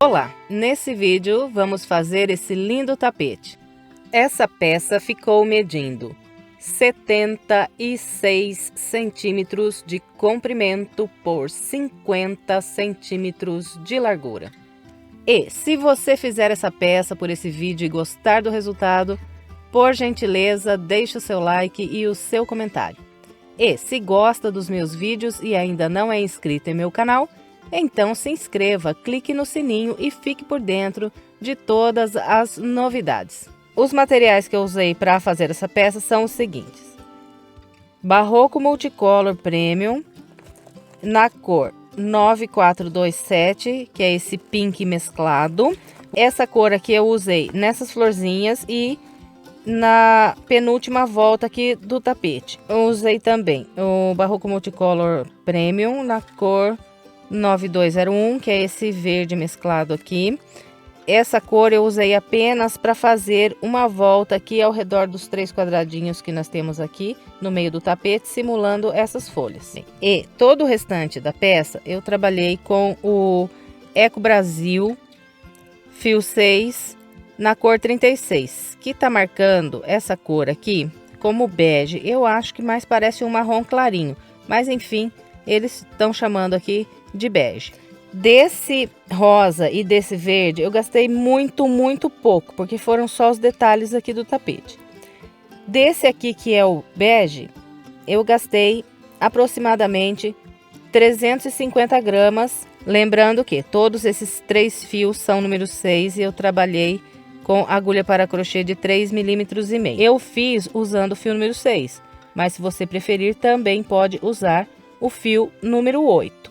Olá, nesse vídeo vamos fazer esse lindo tapete. Essa peça ficou medindo 76 centímetros de comprimento por 50 centímetros de largura. E se você fizer essa peça por esse vídeo e gostar do resultado, por gentileza, deixe o seu like e o seu comentário. E se gosta dos meus vídeos e ainda não é inscrito em meu canal, então se inscreva, clique no sininho e fique por dentro de todas as novidades. Os materiais que eu usei para fazer essa peça são os seguintes: Barroco Multicolor Premium, na cor 9427, que é esse pink mesclado. Essa cor aqui eu usei nessas florzinhas e na penúltima volta aqui do tapete. Eu usei também o Barroco Multicolor Premium na cor 9201, que é esse verde mesclado aqui. Essa cor eu usei apenas para fazer uma volta aqui ao redor dos 3 quadradinhos que nós temos aqui no meio do tapete, simulando essas folhas. E todo o restante da peça eu trabalhei com o Eco Brasil fio 6 na cor 36, que tá marcando essa cor aqui como bege. Eu acho que mais parece um marrom clarinho, mas enfim, eles estão chamando aqui de bege. Desse rosa e desse verde eu gastei muito pouco, porque foram só os detalhes aqui do tapete. Desse aqui, que é o bege, eu gastei aproximadamente 350 gramas, lembrando que todos esses 3 fios são número 6 e eu trabalhei com agulha para crochê de 3,5 mm. Eu fiz usando o fio número 6, mas se você preferir também pode usar o fio número 8.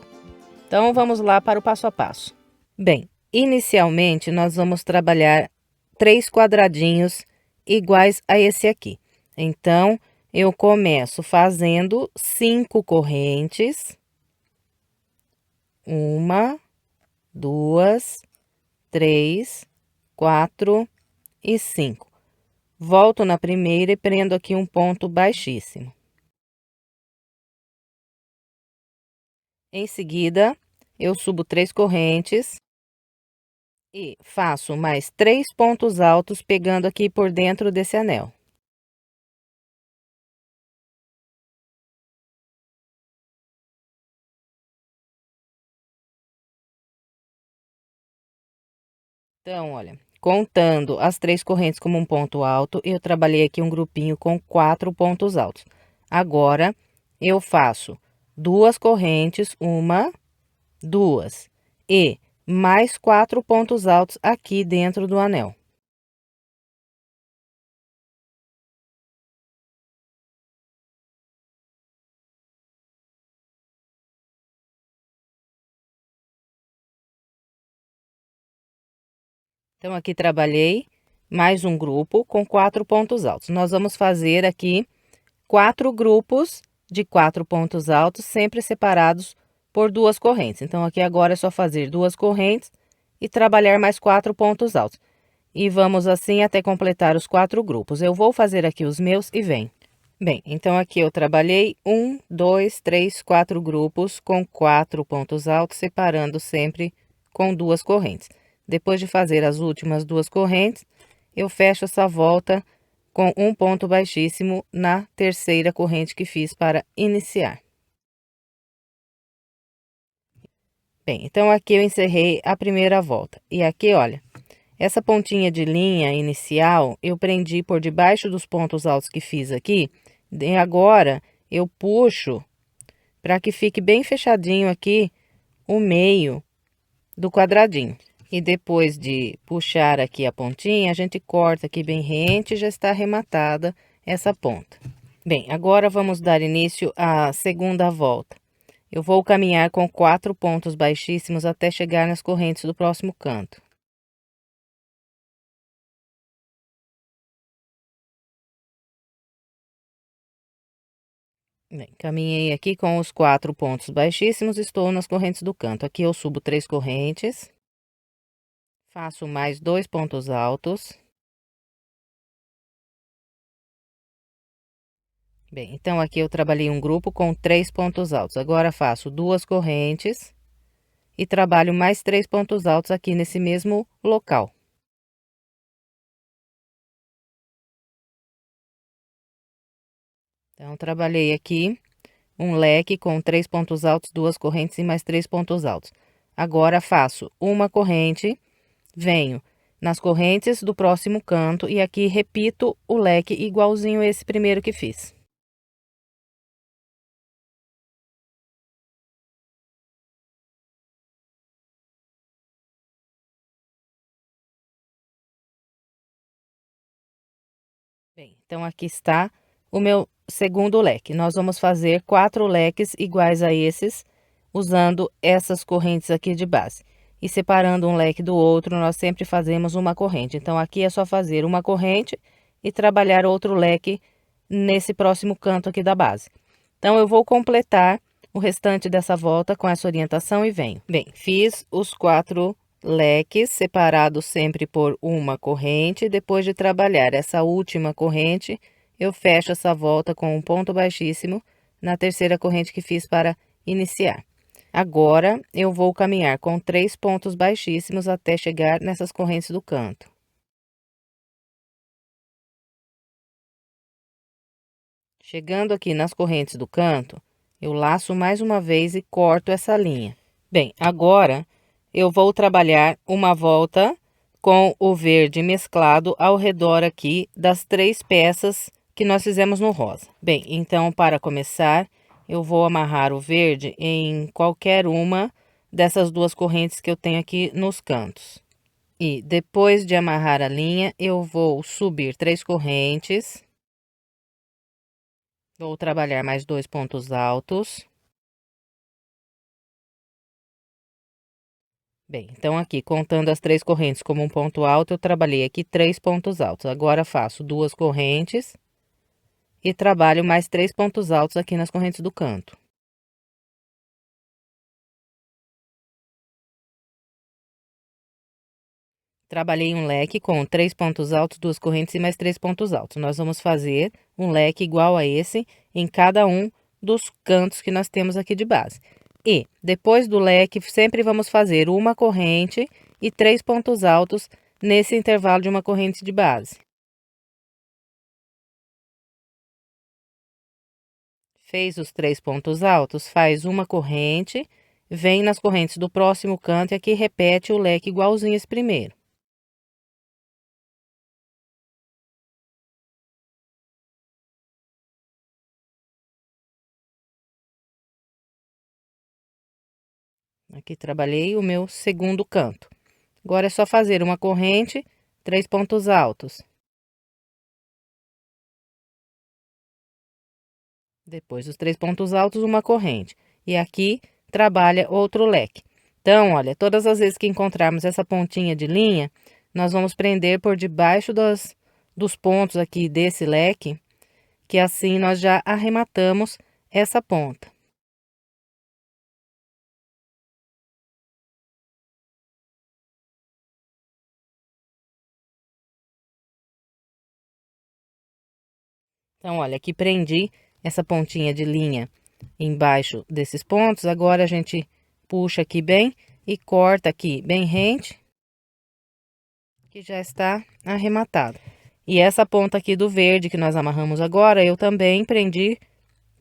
Então, vamos lá para o passo a passo. Bem, inicialmente nós vamos trabalhar 3 quadradinhos iguais a esse aqui. Então, eu começo fazendo 5 correntes. 1, 2, 3, 4 e 5. Volto na primeira e prendo aqui um ponto baixíssimo. Em seguida, eu subo 3 correntes e faço mais 3 pontos altos, pegando aqui por dentro desse anel. Então, olha, contando as 3 correntes como um ponto alto, eu trabalhei aqui um grupinho com 4 pontos altos. Agora, eu faço 2 correntes, 1, 2 e mais 4 pontos altos aqui dentro do anel. Então, aqui trabalhei mais um grupo com 4 pontos altos. Nós vamos fazer aqui 4 grupos de 4 pontos altos, sempre separados por 2 correntes. Então, aqui agora é só fazer 2 correntes e trabalhar mais 4 pontos altos. E vamos assim até completar os 4 grupos. Eu vou fazer aqui os meus e vem. Bem, então aqui eu trabalhei 1, 2, 3, 4 grupos com 4 pontos altos, separando sempre com 2 correntes. Depois de fazer as últimas 2 correntes, eu fecho essa volta com um ponto baixíssimo na terceira corrente que fiz para iniciar. Bem, então aqui eu encerrei a primeira volta. E aqui, olha, essa pontinha de linha inicial eu prendi por debaixo dos pontos altos que fiz aqui. E agora eu puxo para que fique bem fechadinho aqui o meio do quadradinho. E depois de puxar aqui a pontinha, a gente corta aqui bem rente e já está arrematada essa ponta. Bem, agora vamos dar início à segunda volta. Eu vou caminhar com 4 pontos baixíssimos até chegar nas correntes do próximo canto. Bem, caminhei aqui com os 4 pontos baixíssimos, estou nas correntes do canto. Aqui eu subo 3 correntes. Faço mais 2 pontos altos. Bem, então aqui eu trabalhei um grupo com 3 pontos altos. Agora faço 2 correntes, e trabalho mais 3 pontos altos aqui nesse mesmo local. Então, trabalhei aqui um leque com 3 pontos altos, 2 correntes e mais 3 pontos altos. Agora, faço uma corrente, venho nas correntes do próximo canto e aqui repito o leque igualzinho esse primeiro que fiz. Bem, então aqui está o meu segundo leque. Nós vamos fazer 4 leques iguais a esses, usando essas correntes aqui de base. E separando um leque do outro, nós sempre fazemos uma corrente. Então, aqui é só fazer uma corrente e trabalhar outro leque nesse próximo canto aqui da base. Então, eu vou completar o restante dessa volta com essa orientação e venho. Bem, fiz os 4 leques separados sempre por uma corrente. Depois de trabalhar essa última corrente, eu fecho essa volta com um ponto baixíssimo na terceira corrente que fiz para iniciar. Agora, eu vou caminhar com 3 pontos baixíssimos até chegar nessas correntes do canto. Chegando aqui nas correntes do canto, eu laço mais uma vez e corto essa linha. Bem, agora eu vou trabalhar uma volta com o verde mesclado ao redor aqui das 3 peças que nós fizemos no rosa. Bem, então, para começar, eu vou amarrar o verde em qualquer uma dessas 2 correntes que eu tenho aqui nos cantos. E depois de amarrar a linha, eu vou subir 3 correntes. Vou trabalhar mais 2 pontos altos. Bem, então aqui, contando as 3 correntes como um ponto alto, eu trabalhei aqui 3 pontos altos. Agora, faço 2 correntes e trabalho mais 3 pontos altos aqui nas correntes do canto. Trabalhei um leque com 3 pontos altos, 2 correntes e mais 3 pontos altos. Nós vamos fazer um leque igual a esse em cada um dos cantos que nós temos aqui de base. E, depois do leque, sempre vamos fazer uma corrente e 3 pontos altos nesse intervalo de uma corrente de base. Fez os 3 pontos altos, faz uma corrente, vem nas correntes do próximo canto e aqui repete o leque igualzinho esse primeiro. Aqui trabalhei o meu segundo canto. Agora é só fazer uma corrente, 3 pontos altos. Depois dos 3 pontos altos, uma corrente. E aqui trabalha outro leque. Então, olha, todas as vezes que encontrarmos essa pontinha de linha, nós vamos prender por debaixo dos pontos aqui desse leque, que assim nós já arrematamos essa ponta. Então, olha, aqui prendi essa pontinha de linha embaixo desses pontos. Agora, a gente puxa aqui bem e corta aqui bem rente, que já está arrematado. E essa ponta aqui do verde que nós amarramos agora, eu também prendi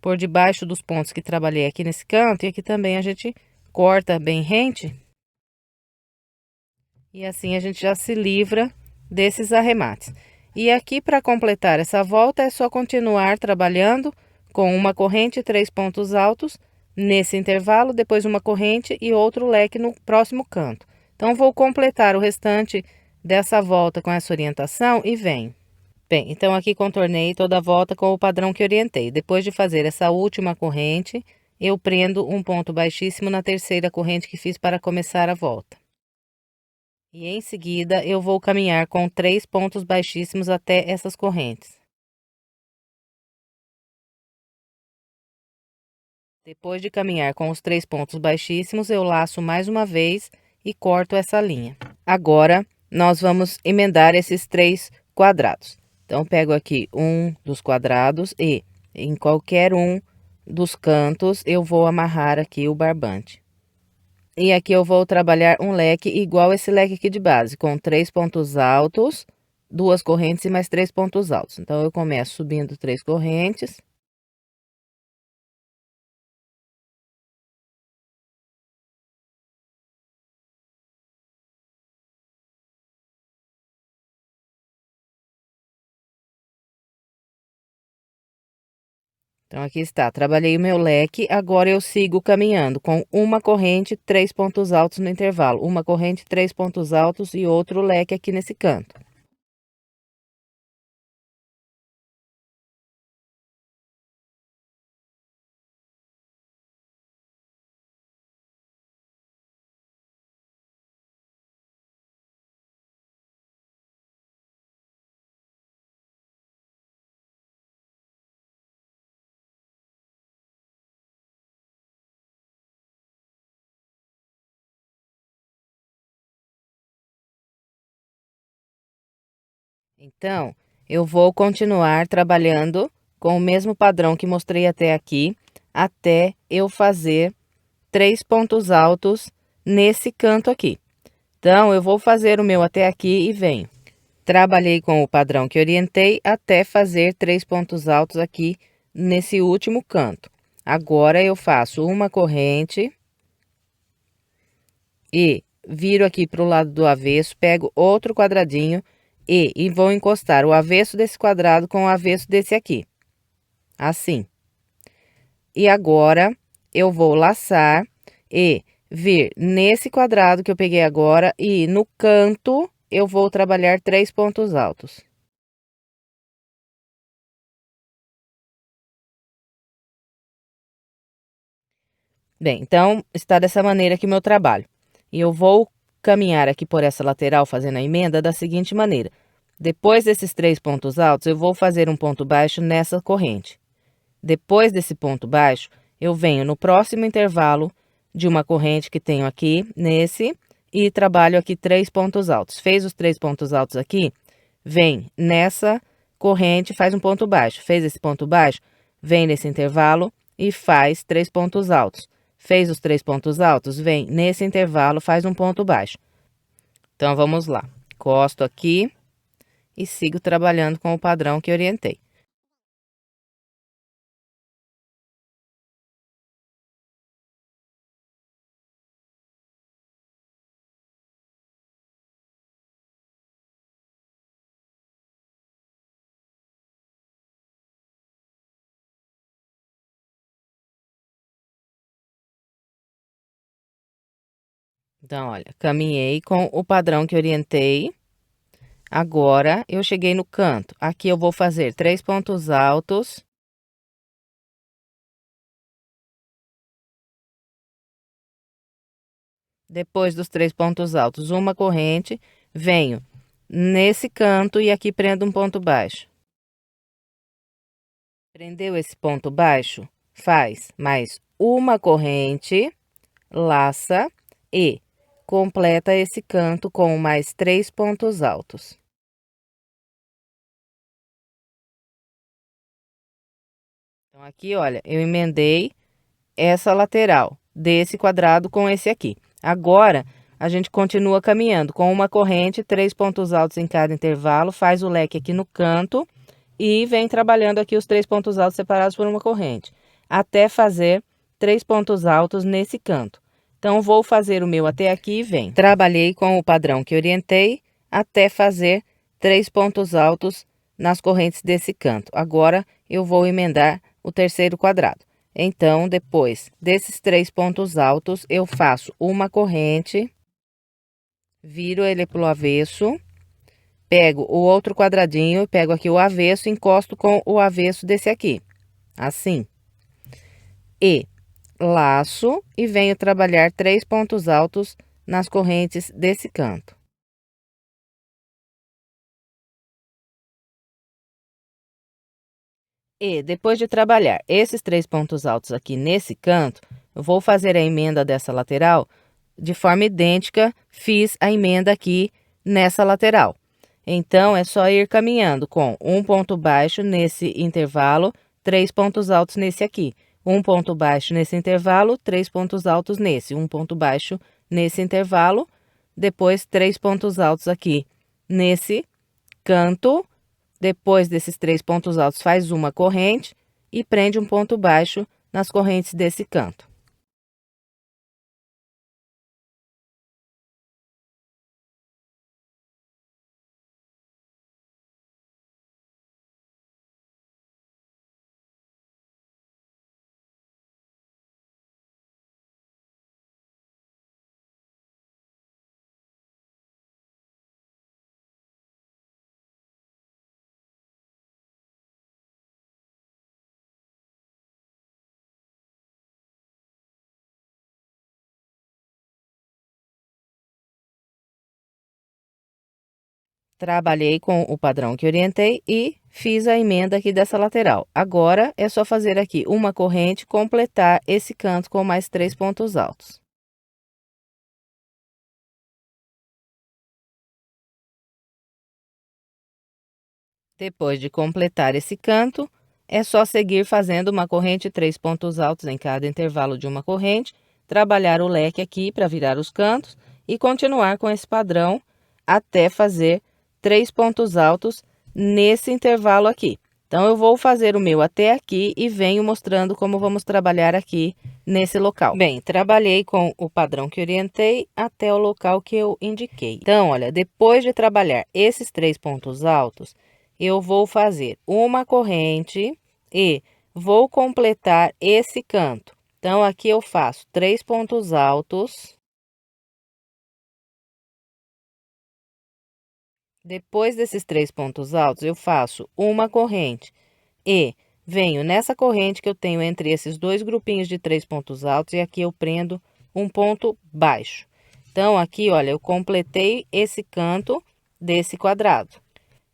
por debaixo dos pontos que trabalhei aqui nesse canto. E aqui também a gente corta bem rente. E assim a gente já se livra desses arremates. E aqui, para completar essa volta, é só continuar trabalhando com uma corrente e 3 pontos altos nesse intervalo, depois uma corrente e outro leque no próximo canto. Então, vou completar o restante dessa volta com essa orientação e venho. Bem, então aqui contornei toda a volta com o padrão que orientei. Depois de fazer essa última corrente, eu prendo um ponto baixíssimo na terceira corrente que fiz para começar a volta. E em seguida, eu vou caminhar com 3 pontos baixíssimos até essas correntes. Depois de caminhar com os 3 pontos baixíssimos, eu laço mais uma vez e corto essa linha. Agora, nós vamos emendar esses 3 quadrados. Então, pego aqui um dos quadrados e em qualquer um dos cantos, eu vou amarrar aqui o barbante. E aqui eu vou trabalhar um leque igual esse leque aqui de base, com 3 pontos altos, 2 correntes e mais 3 pontos altos. Então, eu começo subindo 3 correntes. Então, aqui está, trabalhei o meu leque, agora eu sigo caminhando com uma corrente, 3 pontos altos no intervalo. Uma corrente, 3 pontos altos e outro leque aqui nesse canto. Então, eu vou continuar trabalhando com o mesmo padrão que mostrei até aqui, até eu fazer 3 pontos altos nesse canto aqui. Então, eu vou fazer o meu até aqui e venho. Trabalhei com o padrão que orientei até fazer 3 pontos altos aqui nesse último canto. Agora, eu faço uma corrente e viro aqui para o lado do avesso, pego outro quadradinho e vou encostar o avesso desse quadrado com o avesso desse aqui, assim. E agora, eu vou laçar e vir nesse quadrado que eu peguei agora e no canto eu vou trabalhar 3 pontos altos. Bem, então, está dessa maneira aqui o meu trabalho. E eu vou caminhar aqui por essa lateral fazendo a emenda da seguinte maneira. Depois desses 3 pontos altos, eu vou fazer um ponto baixo nessa corrente. Depois desse ponto baixo, eu venho no próximo intervalo de uma corrente que tenho aqui, nesse, e trabalho aqui 3 pontos altos. Fez os 3 pontos altos aqui, vem nessa corrente, faz um ponto baixo. Fez esse ponto baixo, vem nesse intervalo e faz 3 pontos altos. Fez os 3 pontos altos, vem nesse intervalo, faz um ponto baixo. Então, vamos lá. Encosto aqui e sigo trabalhando com o padrão que orientei. Então, olha, caminhei com o padrão que orientei. Agora, eu cheguei no canto. Aqui eu vou fazer 3 pontos altos. Depois dos 3 pontos altos, uma corrente, venho nesse canto e aqui prendo um ponto baixo. Prendeu esse ponto baixo? Faz mais uma corrente, laça e completa esse canto com mais 3 pontos altos. Então, aqui, olha, eu emendei essa lateral desse quadrado com esse aqui. Agora, a gente continua caminhando com uma corrente, 3 pontos altos em cada intervalo, faz o leque aqui no canto e vem trabalhando aqui os 3 pontos altos separados por uma corrente, até fazer 3 pontos altos nesse canto. Então, vou fazer o meu até aqui e vem. Trabalhei com o padrão que orientei até fazer 3 pontos altos nas correntes desse canto. Agora, eu vou emendar o terceiro quadrado. Então, depois desses 3 pontos altos, eu faço uma corrente, viro ele pro avesso, pego o outro quadradinho, pego aqui o avesso, encosto com o avesso desse aqui, assim. E laço e venho trabalhar 3 pontos altos nas correntes desse canto. E depois de trabalhar esses 3 pontos altos aqui nesse canto, eu vou fazer a emenda dessa lateral de forma idêntica, fiz a emenda aqui nessa lateral. Então, é só ir caminhando com um ponto baixo nesse intervalo, 3 pontos altos nesse aqui. um ponto baixo nesse intervalo, 3 pontos altos nesse, um ponto baixo nesse intervalo, depois 3 pontos altos aqui nesse canto, depois desses 3 pontos altos faz uma corrente e prende um ponto baixo nas correntes desse canto. Trabalhei com o padrão que orientei e fiz a emenda aqui dessa lateral. Agora, é só fazer aqui uma corrente, completar esse canto com mais 3 pontos altos. Depois de completar esse canto, é só seguir fazendo uma corrente, 3 pontos altos em cada intervalo de uma corrente, trabalhar o leque aqui para virar os cantos e continuar com esse padrão até fazer 3 pontos altos nesse intervalo aqui. Então, eu vou fazer o meu até aqui e venho mostrando como vamos trabalhar aqui nesse local. Bem, trabalhei com o padrão que orientei até o local que eu indiquei. Então, olha, depois de trabalhar esses 3 pontos altos, eu vou fazer uma corrente e vou completar esse canto. Então, aqui eu faço 3 pontos altos. Depois desses 3 pontos altos, eu faço uma corrente e venho nessa corrente que eu tenho entre esses dois grupinhos de 3 pontos altos e aqui eu prendo um ponto baixo. Então, aqui, olha, eu completei esse canto desse quadrado.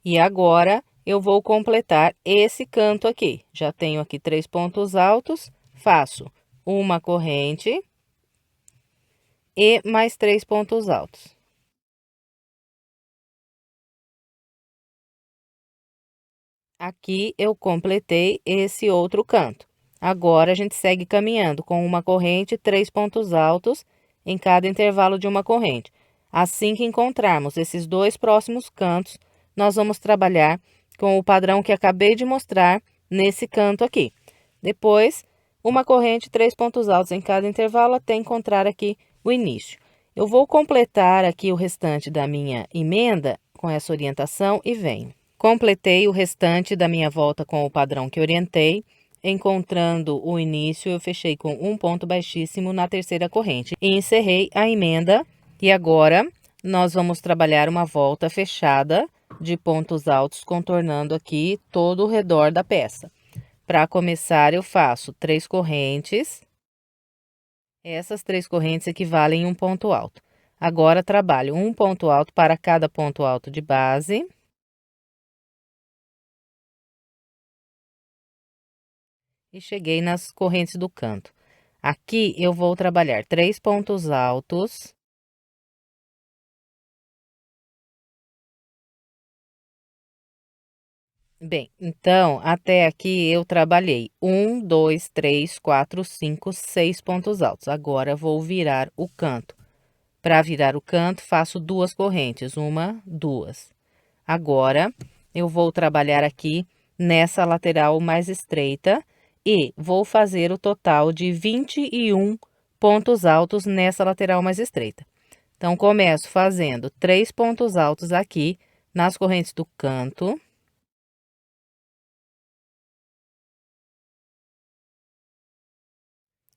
E agora, eu vou completar esse canto aqui. Já tenho aqui 3 pontos altos, faço uma corrente e mais 3 pontos altos. Aqui eu completei esse outro canto. Agora, a gente segue caminhando com uma corrente, 3 pontos altos em cada intervalo de uma corrente. Assim que encontrarmos esses dois próximos cantos, nós vamos trabalhar com o padrão que acabei de mostrar nesse canto aqui. Depois, uma corrente, 3 pontos altos em cada intervalo até encontrar aqui o início. Eu vou completar aqui o restante da minha emenda com essa orientação e venho. Completei o restante da minha volta com o padrão que orientei. Encontrando o início, eu fechei com um ponto baixíssimo na terceira corrente e encerrei a emenda. E agora, nós vamos trabalhar uma volta fechada de pontos altos, contornando aqui todo o redor da peça. Para começar, eu faço 3 correntes. Essas 3 correntes equivalem a um ponto alto. Agora, trabalho um ponto alto para cada ponto alto de base. E cheguei nas correntes do canto. Aqui eu vou trabalhar 3 pontos altos. Bem, então, até aqui eu trabalhei 1, 2, 3, 4, 5, 6 pontos altos. Agora, vou virar o canto. Para virar o canto, faço 2 correntes, 1, 2. Agora, eu vou trabalhar aqui nessa lateral mais estreita e vou fazer o total de 21 pontos altos nessa lateral mais estreita. Então, começo fazendo 3 pontos altos aqui nas correntes do canto.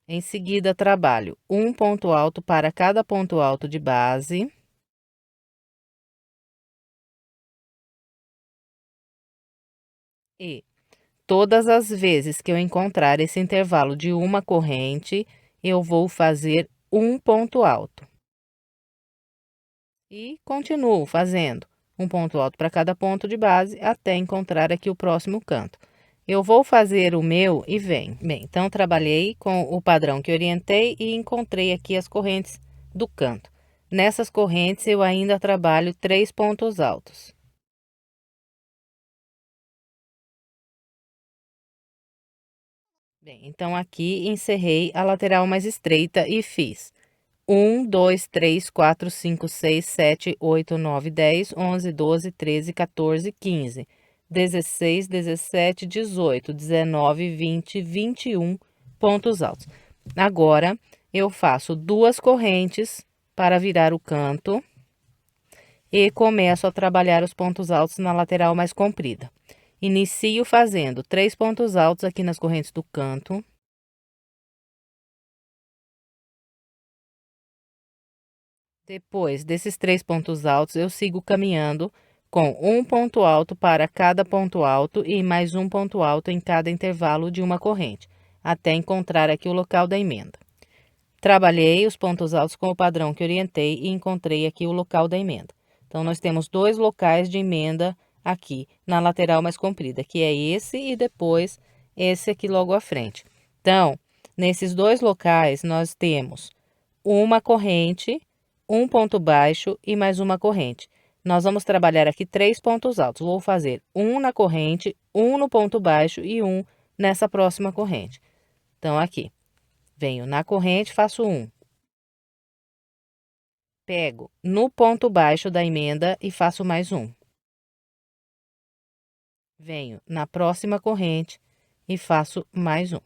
Em seguida, trabalho um ponto alto para cada ponto alto de base. E todas as vezes que eu encontrar esse intervalo de uma corrente, eu vou fazer um ponto alto. E continuo fazendo um ponto alto para cada ponto de base até encontrar aqui o próximo canto. Eu vou fazer o meu e venho. Bem, então trabalhei com o padrão que orientei e encontrei aqui as correntes do canto. Nessas correntes eu ainda trabalho 3 pontos altos. Bem, então aqui encerrei a lateral mais estreita e fiz 1, 2, 3, 4, 5, 6, 7, 8, 9, 10, 11, 12, 13, 14, 15, 16, 17, 18, 19, 20, 21 pontos altos. Agora, eu faço duas correntes para virar o canto e começo a trabalhar os pontos altos na lateral mais comprida. Inicio fazendo 3 pontos altos aqui nas correntes do canto. Depois desses 3 pontos altos, eu sigo caminhando com um ponto alto para cada ponto alto e mais um ponto alto em cada intervalo de uma corrente, até encontrar aqui o local da emenda. Trabalhei os pontos altos com o padrão que orientei e encontrei aqui o local da emenda. Então, nós temos dois locais de emenda aqui na lateral mais comprida, que é esse e depois esse aqui logo à frente. Então, nesses dois locais, nós temos uma corrente, um ponto baixo e mais uma corrente. Nós vamos trabalhar aqui 3 pontos altos. Vou fazer um na corrente, um no ponto baixo e um nessa próxima corrente. Então, aqui, venho na corrente, faço um. Pego no ponto baixo da emenda e faço mais um. Venho na próxima corrente e faço mais um.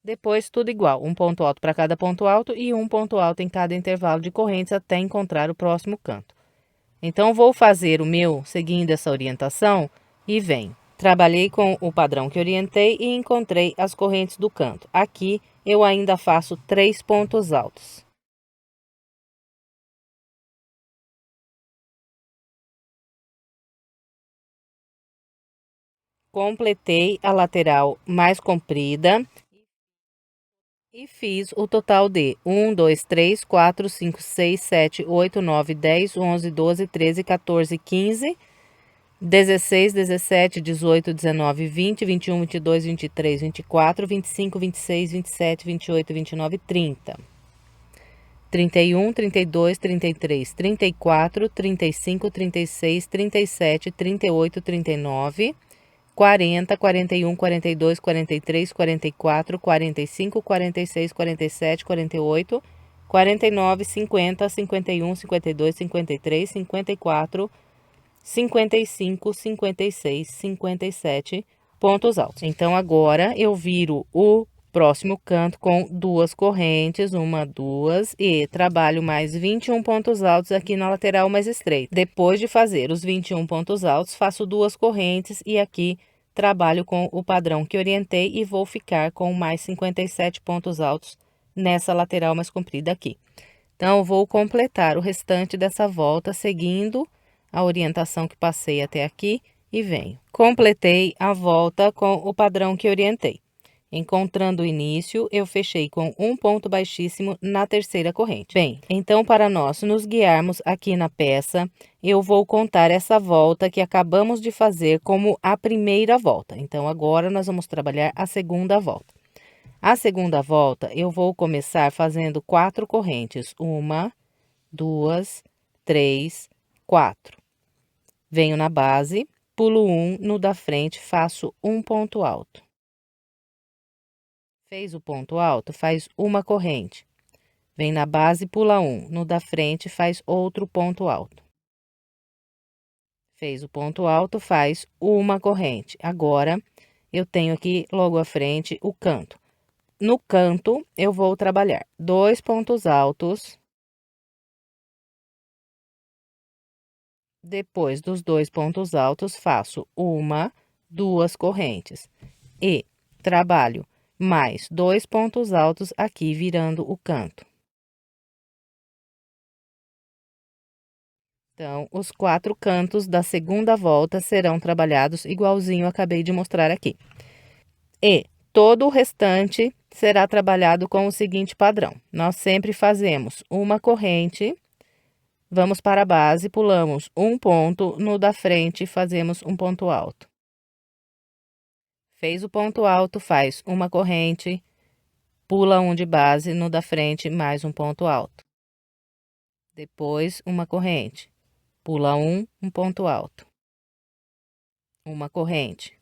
Depois, tudo igual, um ponto alto para cada ponto alto e um ponto alto em cada intervalo de correntes até encontrar o próximo canto. Então, vou fazer o meu seguindo essa orientação e venho. Trabalhei com o padrão que orientei e encontrei as correntes do canto. Aqui, eu ainda faço 3 pontos altos. Completei a lateral mais comprida e fiz o total de 1, 2, 3, 4, 5, 6, 7, 8, 9, 10, 11, 12, 13, 14, 15, 16, 17, 18, 19, 20, 21, 22, 23, 24, 25, 26, 27, 28, 29, 30. 31, 32, 33, 34, 35, 36, 37, 38, 39, 40, 41, 42, 43, 44, 45, 46, 47, 48, 49, 50, 51, 52, 53, 54, 55, 56, 57 pontos altos. Então, agora eu viro o próximo canto com duas correntes, uma, duas, e trabalho mais 21 pontos altos aqui na lateral mais estreita. Depois de fazer os 21 pontos altos, faço duas correntes e aqui trabalho com o padrão que orientei e vou ficar com mais 57 pontos altos nessa lateral mais comprida aqui. Então, eu vou completar o restante dessa volta seguindo a orientação que passei até aqui e venho. Completei a volta com o padrão que orientei. Encontrando o início, eu fechei com um ponto baixíssimo na terceira corrente. Bem, então para nós nos guiarmos aqui na peça, eu vou contar essa volta que acabamos de fazer como a primeira volta. Então agora nós vamos trabalhar a segunda volta. A segunda volta, eu vou começar fazendo 4 correntes. 1, 2, 3, 4. Venho na base, pulo 1, no da frente, faço um ponto alto. Fez o ponto alto, faz uma corrente. Vem na base, pula 1, no da frente, faz outro ponto alto. Fez o ponto alto, faz uma corrente. Agora, eu tenho aqui logo à frente o canto. No canto, eu vou trabalhar 2 pontos altos. Depois dos 2 pontos altos, faço uma, duas correntes. E trabalho mais 2 pontos altos aqui, virando o canto. Então, os 4 cantos da segunda volta serão trabalhados igualzinho eu acabei de mostrar aqui. E todo o restante será trabalhado com o seguinte padrão. Nós sempre fazemos uma corrente, vamos para a base, pulamos um ponto, no da frente fazemos um ponto alto. Fez o ponto alto, faz uma corrente, pula um de base, no da frente mais um ponto alto. Depois, uma corrente, pula um ponto alto. Uma corrente,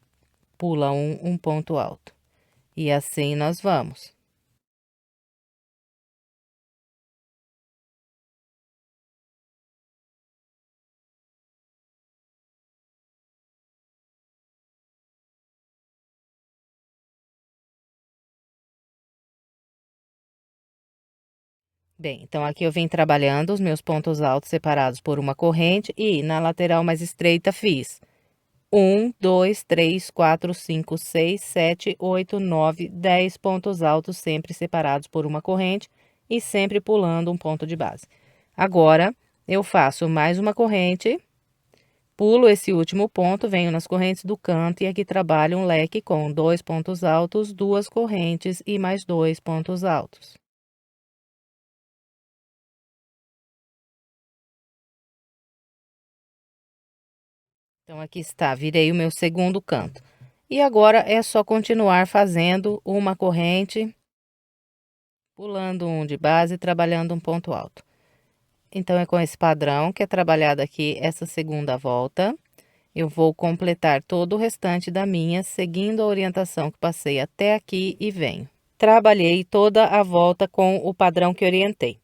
pula um ponto alto. E assim nós vamos. Bem, então aqui eu vim trabalhando os meus pontos altos separados por uma corrente e na lateral mais estreita fiz 1, 2, 3, 4, 5, 6, 7, 8, 9, 10 pontos altos sempre separados por uma corrente e sempre pulando um ponto de base. Agora, eu faço mais uma corrente, pulo esse último ponto, venho nas correntes do canto e aqui trabalho um leque com 2 pontos altos, 2 correntes e mais 2 pontos altos. Então, aqui está, virei o meu segundo canto. E agora é só continuar fazendo uma corrente, pulando um de base e trabalhando um ponto alto. Então, é com esse padrão que é trabalhado aqui essa segunda volta. Eu vou completar todo o restante da minha, seguindo a orientação que passei até aqui e venho. Trabalhei toda a volta com o padrão que orientei.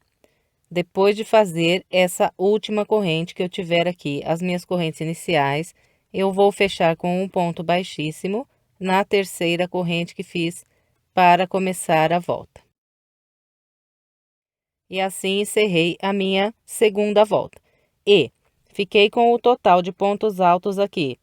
Depois de fazer essa última corrente que eu tiver aqui, as minhas correntes iniciais, eu vou fechar com um ponto baixíssimo na terceira corrente que fiz para começar a volta. E assim encerrei a minha segunda volta. E fiquei com o total de pontos altos aqui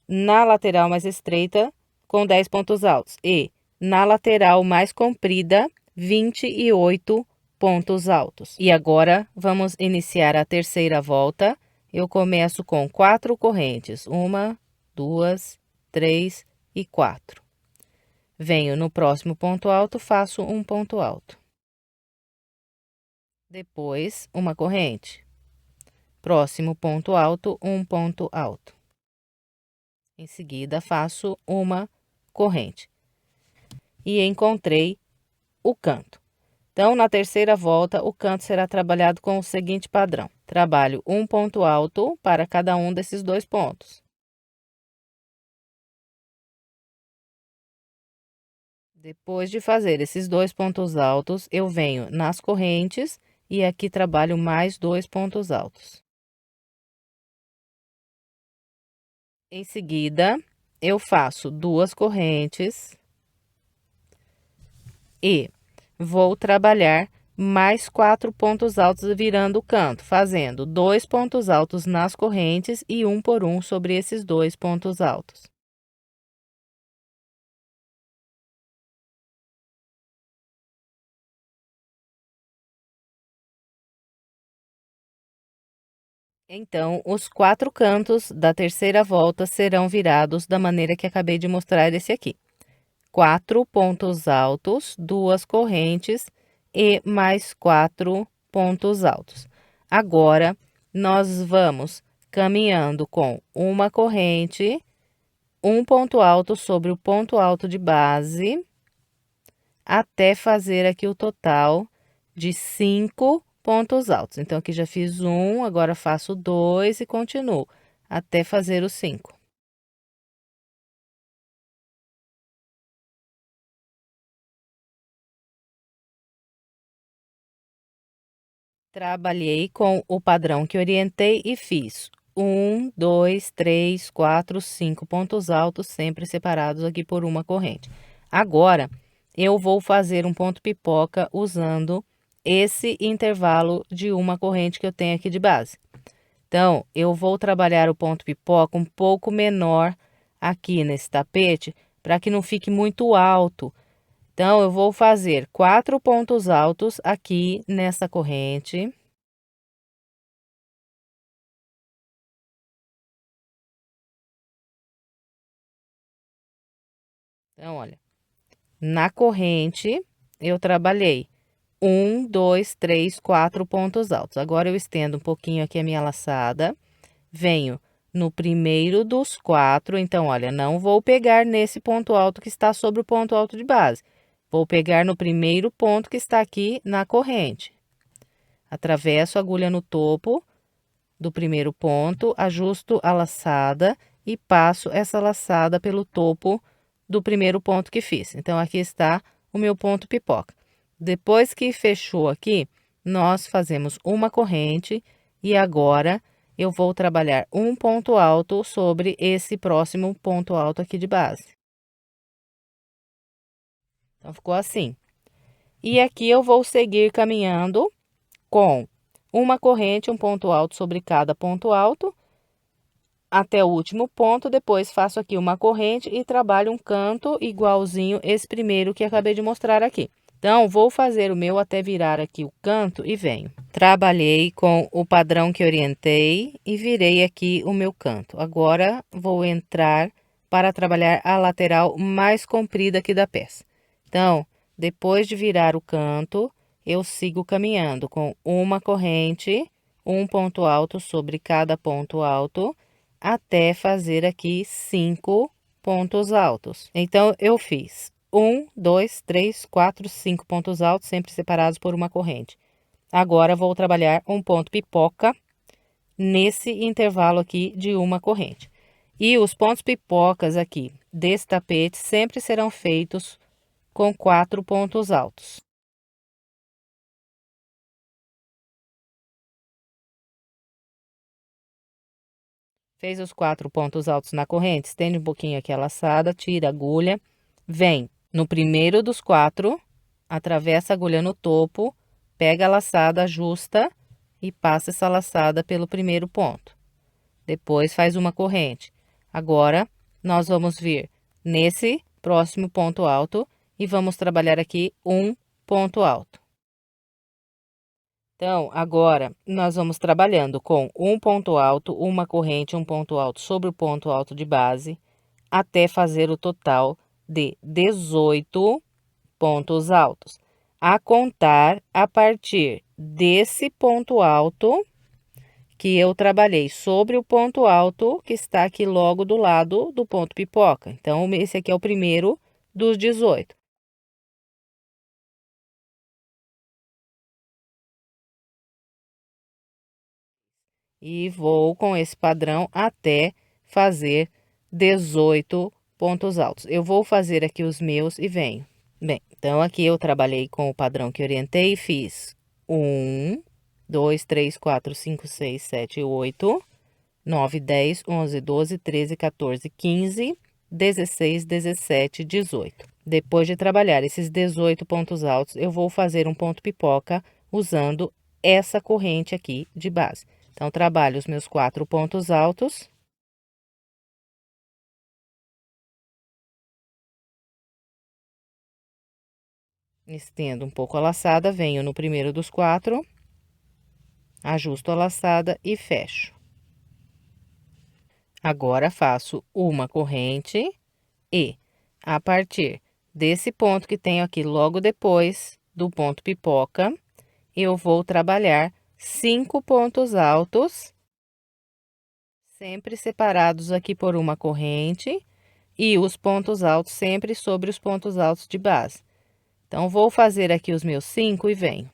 na lateral mais estreita com 10 pontos altos e na lateral mais comprida 28 pontos altos. E agora vamos iniciar a terceira volta. Eu começo com 4 correntes, 1, 2, 3 e 4. Venho no próximo ponto alto, faço um ponto alto. Depois, uma corrente. Próximo ponto alto, um ponto alto. Em seguida, faço uma corrente. E encontrei o canto. Então, na terceira volta, o canto será trabalhado com o seguinte padrão. Trabalho um ponto alto para cada um desses 2 pontos. Depois de fazer esses 2 pontos altos, eu venho nas correntes e aqui trabalho mais 2 pontos altos. Em seguida, eu faço 2 correntes e vou trabalhar mais 4 pontos altos virando o canto, fazendo 2 pontos altos nas correntes e um por um sobre esses 2 pontos altos. Então, os 4 cantos da terceira volta serão virados da maneira que acabei de mostrar esse aqui. 4 pontos altos, 2 correntes e mais 4 pontos altos. Agora, nós vamos caminhando com uma corrente, um ponto alto sobre o ponto alto de base, até fazer aqui o total de 5 pontos altos. Então, aqui já fiz um, agora faço 2 e continuo até fazer os 5. Trabalhei com o padrão que orientei e fiz 1, 2, 3, 4, 5 pontos altos, sempre separados aqui por uma corrente. Agora, eu vou fazer um ponto pipoca usando esse intervalo de uma corrente que eu tenho aqui de base. Então, eu vou trabalhar o ponto pipoca um pouco menor aqui nesse tapete, para que não fique muito alto. Então, eu vou fazer 4 pontos altos aqui nessa corrente. Então, olha, na corrente eu trabalhei 1, 2, 3, 4 pontos altos. Agora, eu estendo um pouquinho aqui a minha laçada, venho no primeiro dos 4. Então, olha, não vou pegar nesse ponto alto que está sobre o ponto alto de base. Vou pegar no primeiro ponto que está aqui na corrente. Atravesso a agulha no topo do primeiro ponto, ajusto a laçada e passo essa laçada pelo topo do primeiro ponto que fiz. Então, aqui está o meu ponto pipoca. Depois que fechou aqui, nós fazemos uma corrente e agora eu vou trabalhar um ponto alto sobre esse próximo ponto alto aqui de base. Então, ficou assim. E aqui eu vou seguir caminhando com uma corrente, um ponto alto sobre cada ponto alto, até o último ponto. Depois faço aqui uma corrente e trabalho um canto igualzinho esse primeiro que acabei de mostrar aqui. Então, vou fazer o meu até virar aqui o canto e venho. Trabalhei com o padrão que orientei e virei aqui o meu canto. Agora, vou entrar para trabalhar a lateral mais comprida aqui da peça. Então, depois de virar o canto, eu sigo caminhando com uma corrente, um ponto alto sobre cada ponto alto, até fazer aqui 5 pontos altos. Então, eu fiz 1, 2, 3, 4, 5 pontos altos, sempre separados por uma corrente. Agora, vou trabalhar um ponto pipoca nesse intervalo aqui de uma corrente. E os pontos pipocas aqui desse tapete sempre serão feitos com 4 pontos altos. Fez os 4 pontos altos na corrente, estende um pouquinho aqui a laçada, tira a agulha, vem no primeiro dos 4, atravessa a agulha no topo, pega a laçada, ajusta e passa essa laçada pelo primeiro ponto. Depois faz uma corrente. Agora, nós vamos vir nesse próximo ponto alto e vamos trabalhar aqui um ponto alto. Então, agora, nós vamos trabalhando com um ponto alto, uma corrente, um ponto alto sobre o ponto alto de base, até fazer o total de 18 pontos altos. A contar a partir desse ponto alto que eu trabalhei sobre o ponto alto que está aqui logo do lado do ponto pipoca. Então, esse aqui é o primeiro dos 18. E vou com esse padrão até fazer 18 pontos altos. Eu vou fazer aqui os meus e venho. Bem, então aqui eu trabalhei com o padrão que orientei e fiz 1, 2, 3, 4, 5, 6, 7, 8, 9, 10, 11, 12, 13, 14, 15, 16, 17, 18. Depois de trabalhar esses 18 pontos altos, eu vou fazer um ponto pipoca usando essa corrente aqui de base. Então, trabalho os meus 4 pontos altos. Estendo um pouco a laçada, venho no primeiro dos 4, ajusto a laçada e fecho. Agora, faço uma corrente e, a partir desse ponto que tenho aqui logo depois do ponto pipoca, eu vou trabalhar 5 pontos altos, sempre separados aqui por uma corrente, e os pontos altos sempre sobre os pontos altos de base. Então, vou fazer aqui os meus 5 e venho.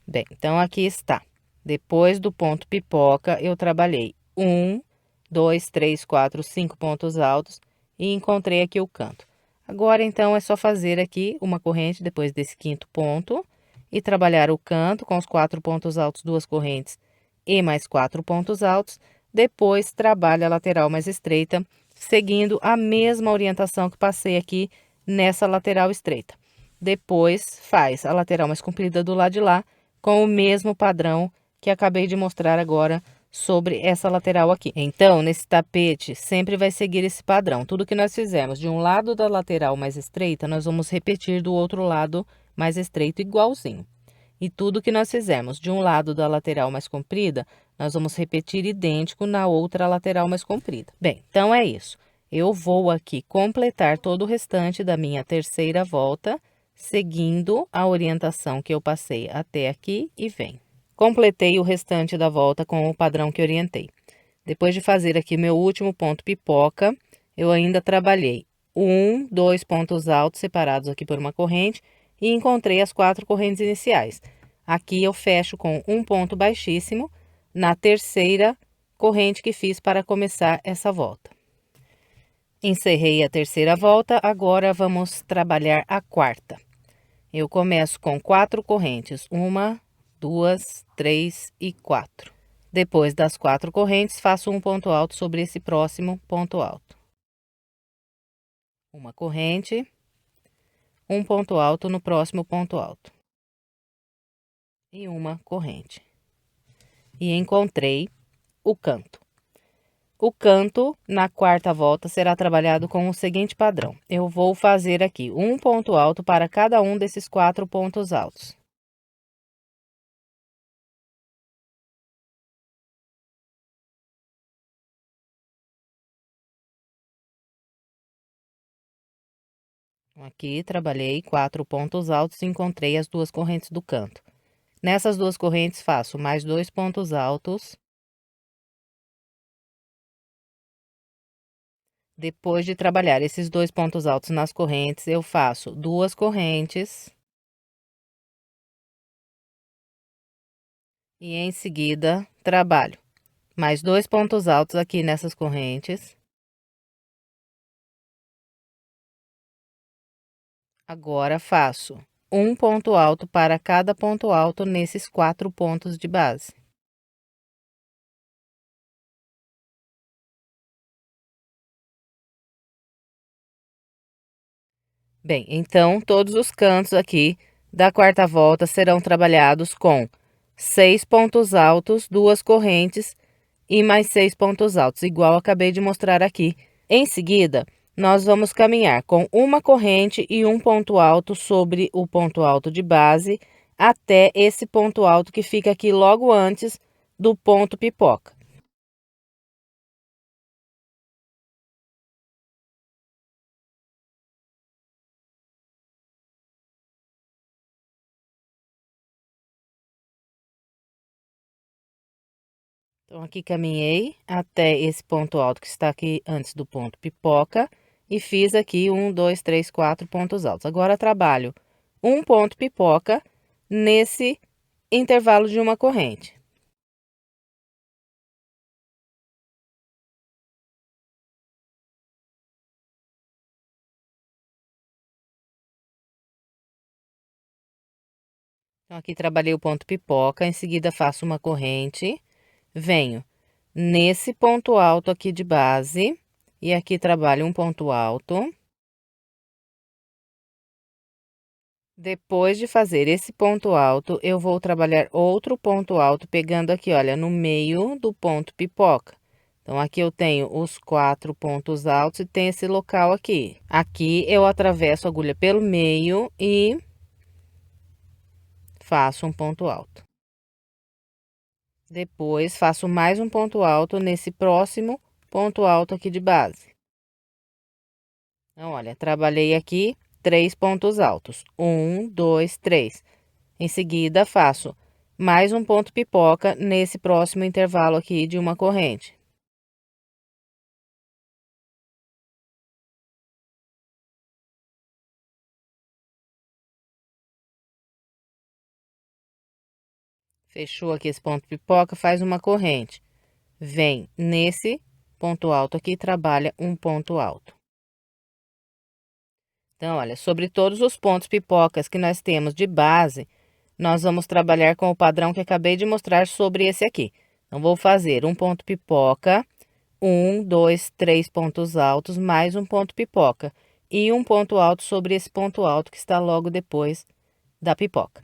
Bem, então, aqui está. Depois do ponto pipoca, eu trabalhei 1, 2, 3, 4, 5 pontos altos e encontrei aqui o canto. Agora, então, é só fazer aqui uma corrente depois desse quinto ponto e trabalhar o canto com os 4 pontos altos, 2 correntes e mais 4 pontos altos. Depois, trabalha a lateral mais estreita, seguindo a mesma orientação que passei aqui nessa lateral estreita. Depois, faz a lateral mais comprida do lado de lá, com o mesmo padrão que acabei de mostrar agora sobre essa lateral aqui. Então, nesse tapete, sempre vai seguir esse padrão. Tudo que nós fizemos de um lado da lateral mais estreita, nós vamos repetir do outro lado mais estreito igualzinho. E tudo que nós fizemos de um lado da lateral mais comprida, nós vamos repetir idêntico na outra lateral mais comprida. Bem, então é isso. Eu vou aqui completar todo o restante da minha terceira volta, seguindo a orientação que eu passei até aqui e venho. Completei o restante da volta com o padrão que orientei. Depois de fazer aqui meu último ponto pipoca, eu ainda trabalhei 1, 2 pontos altos separados aqui por uma corrente e encontrei as 4 correntes iniciais. Aqui eu fecho com um ponto baixíssimo na terceira corrente que fiz para começar essa volta. Encerrei a terceira volta, agora vamos trabalhar a quarta. Eu começo com 4 correntes, 1, 2, 3 e 4. Depois das 4 correntes, faço um ponto alto sobre esse próximo ponto alto. Uma corrente, um ponto alto no próximo ponto alto. E uma corrente. E encontrei o canto. O canto, na quarta volta, será trabalhado com o seguinte padrão. Eu vou fazer aqui um ponto alto para cada um desses 4 pontos altos. Aqui, trabalhei 4 pontos altos e encontrei as 2 correntes do canto. Nessas 2 correntes, faço mais 2 pontos altos. Depois de trabalhar esses 2 pontos altos nas correntes, eu faço 2 correntes. E em seguida, trabalho mais 2 pontos altos aqui nessas correntes. Agora, faço um ponto alto para cada ponto alto nesses 4 pontos de base. Bem, então, todos os cantos aqui da quarta volta serão trabalhados com 6 pontos altos, 2 correntes e mais 6 pontos altos, igual acabei de mostrar aqui. Em seguida, nós vamos caminhar com uma corrente e um ponto alto sobre o ponto alto de base até esse ponto alto que fica aqui logo antes do ponto pipoca. Então, aqui caminhei até esse ponto alto que está aqui antes do ponto pipoca e fiz aqui 1, 2, 3, 4 pontos altos. Agora, trabalho um ponto pipoca nesse intervalo de uma corrente. Então, aqui trabalhei o ponto pipoca, em seguida faço uma corrente, venho nesse ponto alto aqui de base e aqui trabalho um ponto alto. Depois de fazer esse ponto alto, eu vou trabalhar outro ponto alto, pegando aqui, olha, no meio do ponto pipoca. Então, aqui eu tenho os 4 pontos altos e tem esse local aqui. Aqui eu atravesso a agulha pelo meio e faço um ponto alto. Depois, faço mais um ponto alto nesse próximo ponto alto aqui de base. Então, olha, trabalhei aqui 3 pontos altos. 1, 2, 3. Em seguida, faço mais um ponto pipoca nesse próximo intervalo aqui de uma corrente. Fechou aqui esse ponto pipoca, faz uma corrente. Vem nesse ponto alto aqui e trabalha um ponto alto. Então, olha, sobre todos os pontos pipocas que nós temos de base, nós vamos trabalhar com o padrão que acabei de mostrar sobre esse aqui. Então, vou fazer um ponto pipoca, 1, 2, 3 pontos altos, mais um ponto pipoca. E um ponto alto sobre esse ponto alto que está logo depois da pipoca.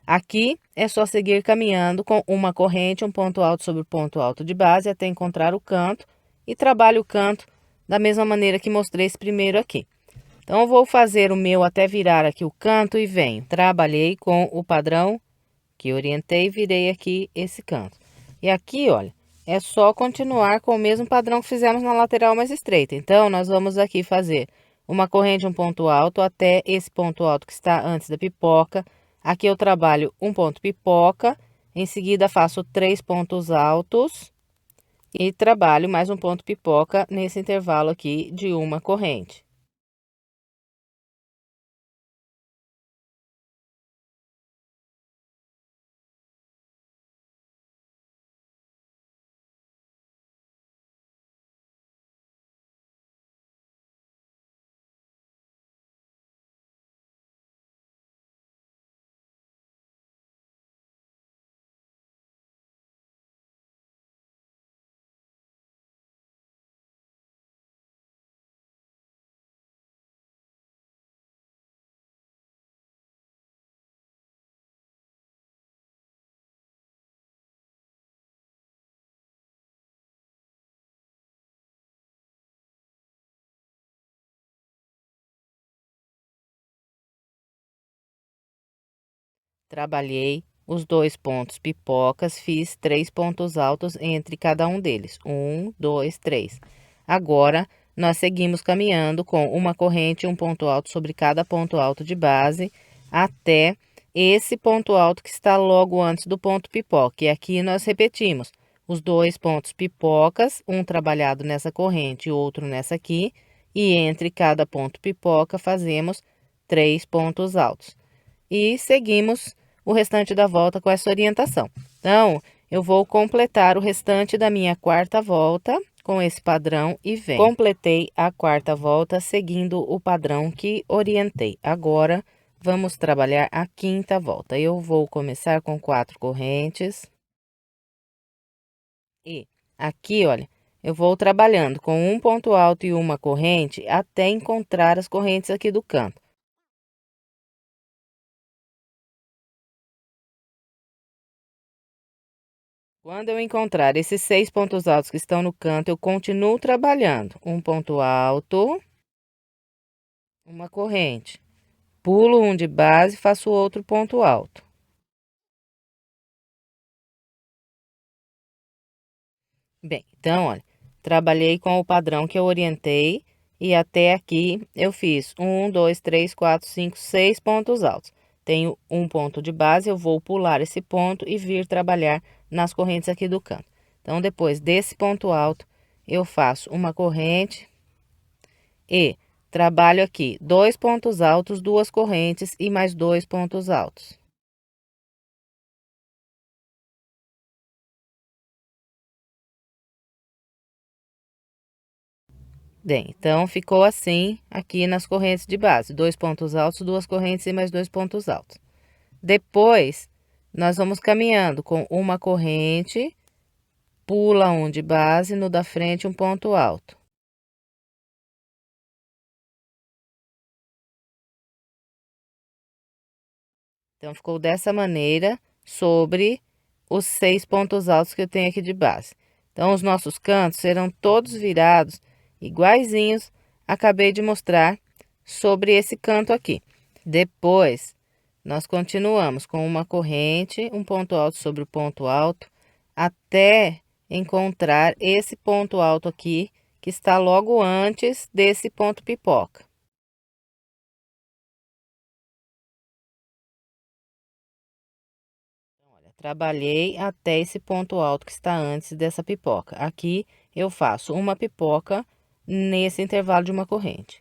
Aqui é só seguir caminhando com uma corrente, um ponto alto sobre o ponto alto de base até encontrar o canto e trabalho o canto da mesma maneira que mostrei esse primeiro aqui. Então, eu vou fazer o meu até virar aqui o canto e venho. Trabalhei com o padrão que orientei e virei aqui esse canto. E aqui, olha, é só continuar com o mesmo padrão que fizemos na lateral mais estreita. Então, nós vamos aqui fazer uma corrente, um ponto alto até esse ponto alto que está antes da pipoca. Aqui eu trabalho um ponto pipoca, em seguida faço 3 pontos altos e trabalho mais um ponto pipoca nesse intervalo aqui de uma corrente. Trabalhei os 2 pontos pipocas, fiz 3 pontos altos entre cada um deles. 1, 2, 3. Agora, nós seguimos caminhando com uma corrente e um ponto alto sobre cada ponto alto de base, até esse ponto alto que está logo antes do ponto pipoca. E aqui nós repetimos os 2 pontos pipocas, um trabalhado nessa corrente e outro nessa aqui, e entre cada ponto pipoca fazemos 3 pontos altos. E seguimos o restante da volta com essa orientação. Então, eu vou completar o restante da minha quarta volta com esse padrão e venho. Completei a quarta volta seguindo o padrão que orientei. Agora, vamos trabalhar a quinta volta. Eu vou começar com 4 correntes. E aqui, olha, eu vou trabalhando com um ponto alto e uma corrente até encontrar as correntes aqui do canto. Quando eu encontrar esses 6 pontos altos que estão no canto, eu continuo trabalhando. Um ponto alto, uma corrente. Pulo um de base, faço outro ponto alto. Bem, então, olha, trabalhei com o padrão que eu orientei e até aqui eu fiz 1, 2, 3, 4, 5, 6 pontos altos. Tenho um ponto de base, eu vou pular esse ponto e vir trabalhar nas correntes aqui do canto. Então, depois desse ponto alto, eu faço uma corrente e trabalho aqui 2 pontos altos, 2 correntes e mais 2 pontos altos. Bem, então ficou assim aqui nas correntes de base: 2 pontos altos, 2 correntes e mais 2 pontos altos. Depois, nós vamos caminhando com uma corrente, pula um de base, no da frente um ponto alto. Então, ficou dessa maneira sobre os 6 pontos altos que eu tenho aqui de base. Então, os nossos cantos serão todos virados iguaizinhos, acabei de mostrar sobre esse canto aqui. Depois, nós continuamos com uma corrente, um ponto alto sobre o ponto alto, até encontrar esse ponto alto aqui, que está logo antes desse ponto pipoca. Trabalhei até esse ponto alto que está antes dessa pipoca. Aqui eu faço uma pipoca nesse intervalo de uma corrente.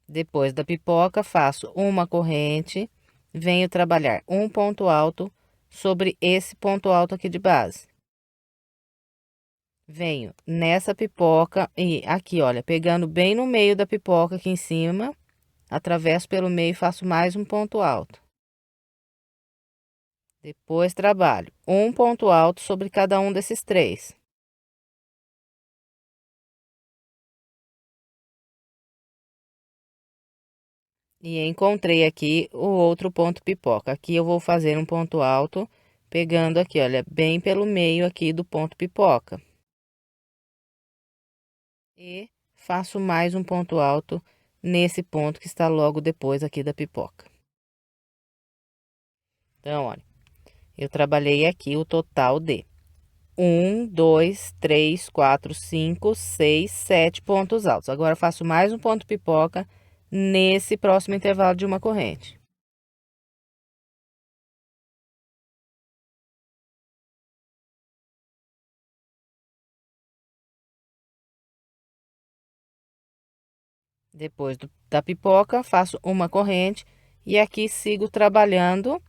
Depois da pipoca, faço uma corrente, venho trabalhar um ponto alto sobre esse ponto alto aqui de base. Venho nessa pipoca e aqui, olha, pegando bem no meio da pipoca aqui em cima, atravesso pelo meio e faço mais um ponto alto. Depois trabalho um ponto alto sobre cada um desses 3. E encontrei aqui o outro ponto pipoca. Aqui eu vou fazer um ponto alto, pegando aqui, olha, bem pelo meio aqui do ponto pipoca. E faço mais um ponto alto nesse ponto que está logo depois aqui da pipoca. Então, olha, eu trabalhei aqui o total de 1, 2, 3, 4, 5, 6, 7 pontos altos. Agora, faço mais um ponto pipoca nesse próximo intervalo de uma corrente. Depois da pipoca, faço uma corrente e aqui sigo trabalhando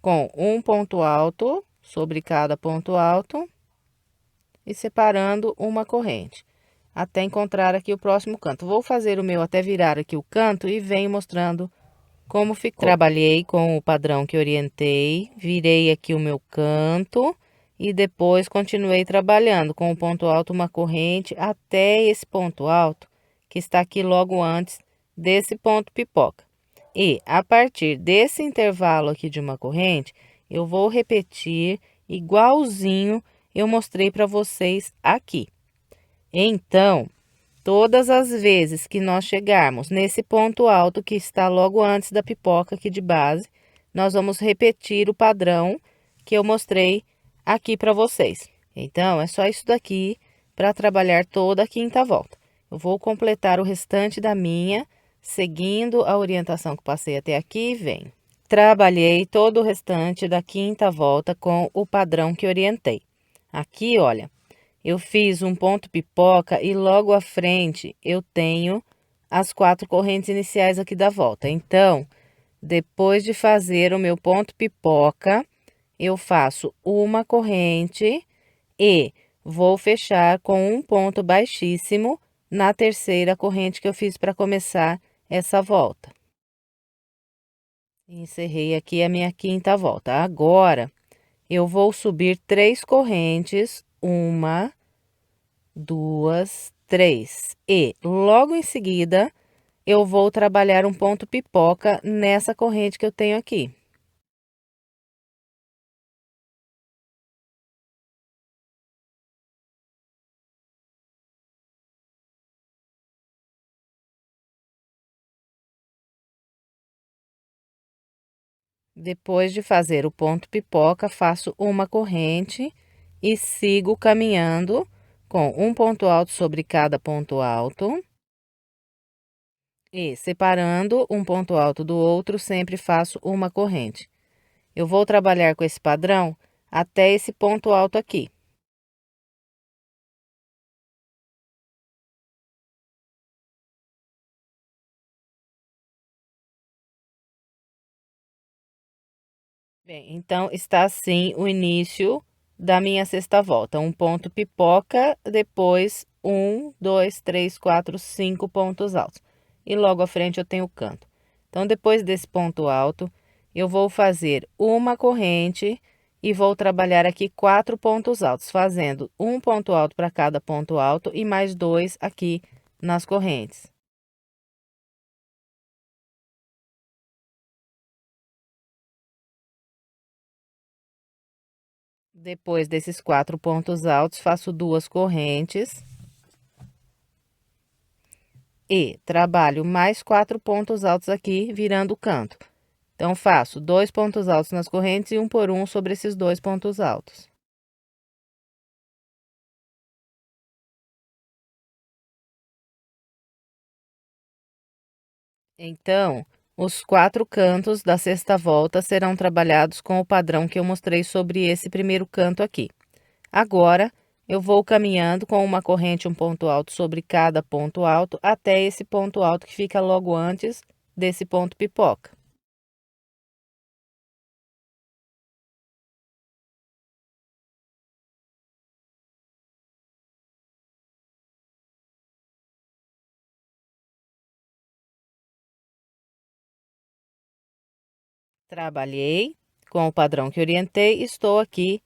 com um ponto alto sobre cada ponto alto e separando uma corrente, até encontrar aqui o próximo canto. Vou fazer o meu até virar aqui o canto e venho mostrando como ficou. Trabalhei com o padrão que orientei, virei aqui o meu canto e depois continuei trabalhando com o ponto alto, uma corrente, até esse ponto alto que está aqui logo antes desse ponto pipoca. E a partir desse intervalo aqui de uma corrente, eu vou repetir igualzinho eu mostrei para vocês aqui. Então, todas as vezes que nós chegarmos nesse ponto alto que está logo antes da pipoca aqui de base, nós vamos repetir o padrão que eu mostrei aqui para vocês. Então, é só isso daqui para trabalhar toda a quinta volta. Eu vou completar o restante da minha, seguindo a orientação que passei até aqui e venho. Trabalhei todo o restante da quinta volta com o padrão que orientei. Aqui, olha, eu fiz um ponto pipoca e logo à frente eu tenho as 4 correntes iniciais aqui da volta. Então, depois de fazer o meu ponto pipoca, eu faço uma corrente e vou fechar com um ponto baixíssimo na terceira corrente que eu fiz para começar essa volta. Encerrei aqui a minha quinta volta. Agora, eu vou subir 3 correntes, 1, 2, 3. E logo em seguida, eu vou trabalhar um ponto pipoca nessa corrente que eu tenho aqui. Depois de fazer o ponto pipoca, faço uma corrente e sigo caminhando com um ponto alto sobre cada ponto alto. E separando um ponto alto do outro, sempre faço uma corrente. Eu vou trabalhar com esse padrão até esse ponto alto aqui. Bem, então está assim o início da minha sexta volta. Um ponto pipoca, depois 1, 2, 3, 4, 5 pontos altos. E logo à frente eu tenho o canto. Então, depois desse ponto alto, eu vou fazer uma corrente e vou trabalhar aqui 4 pontos altos, fazendo um ponto alto para cada ponto alto e mais 2 aqui nas correntes. Depois desses 4 pontos altos, faço 2 correntes. E trabalho mais 4 pontos altos aqui, virando o canto. Então, faço 2 pontos altos nas correntes e um por um sobre esses 2 pontos altos. Então, os 4 cantos da sexta volta serão trabalhados com o padrão que eu mostrei sobre esse primeiro canto aqui. Agora, eu vou caminhando com uma corrente um ponto alto sobre cada ponto alto até esse ponto alto que fica logo antes desse ponto pipoca. Trabalhei com o padrão que orientei, estou aqui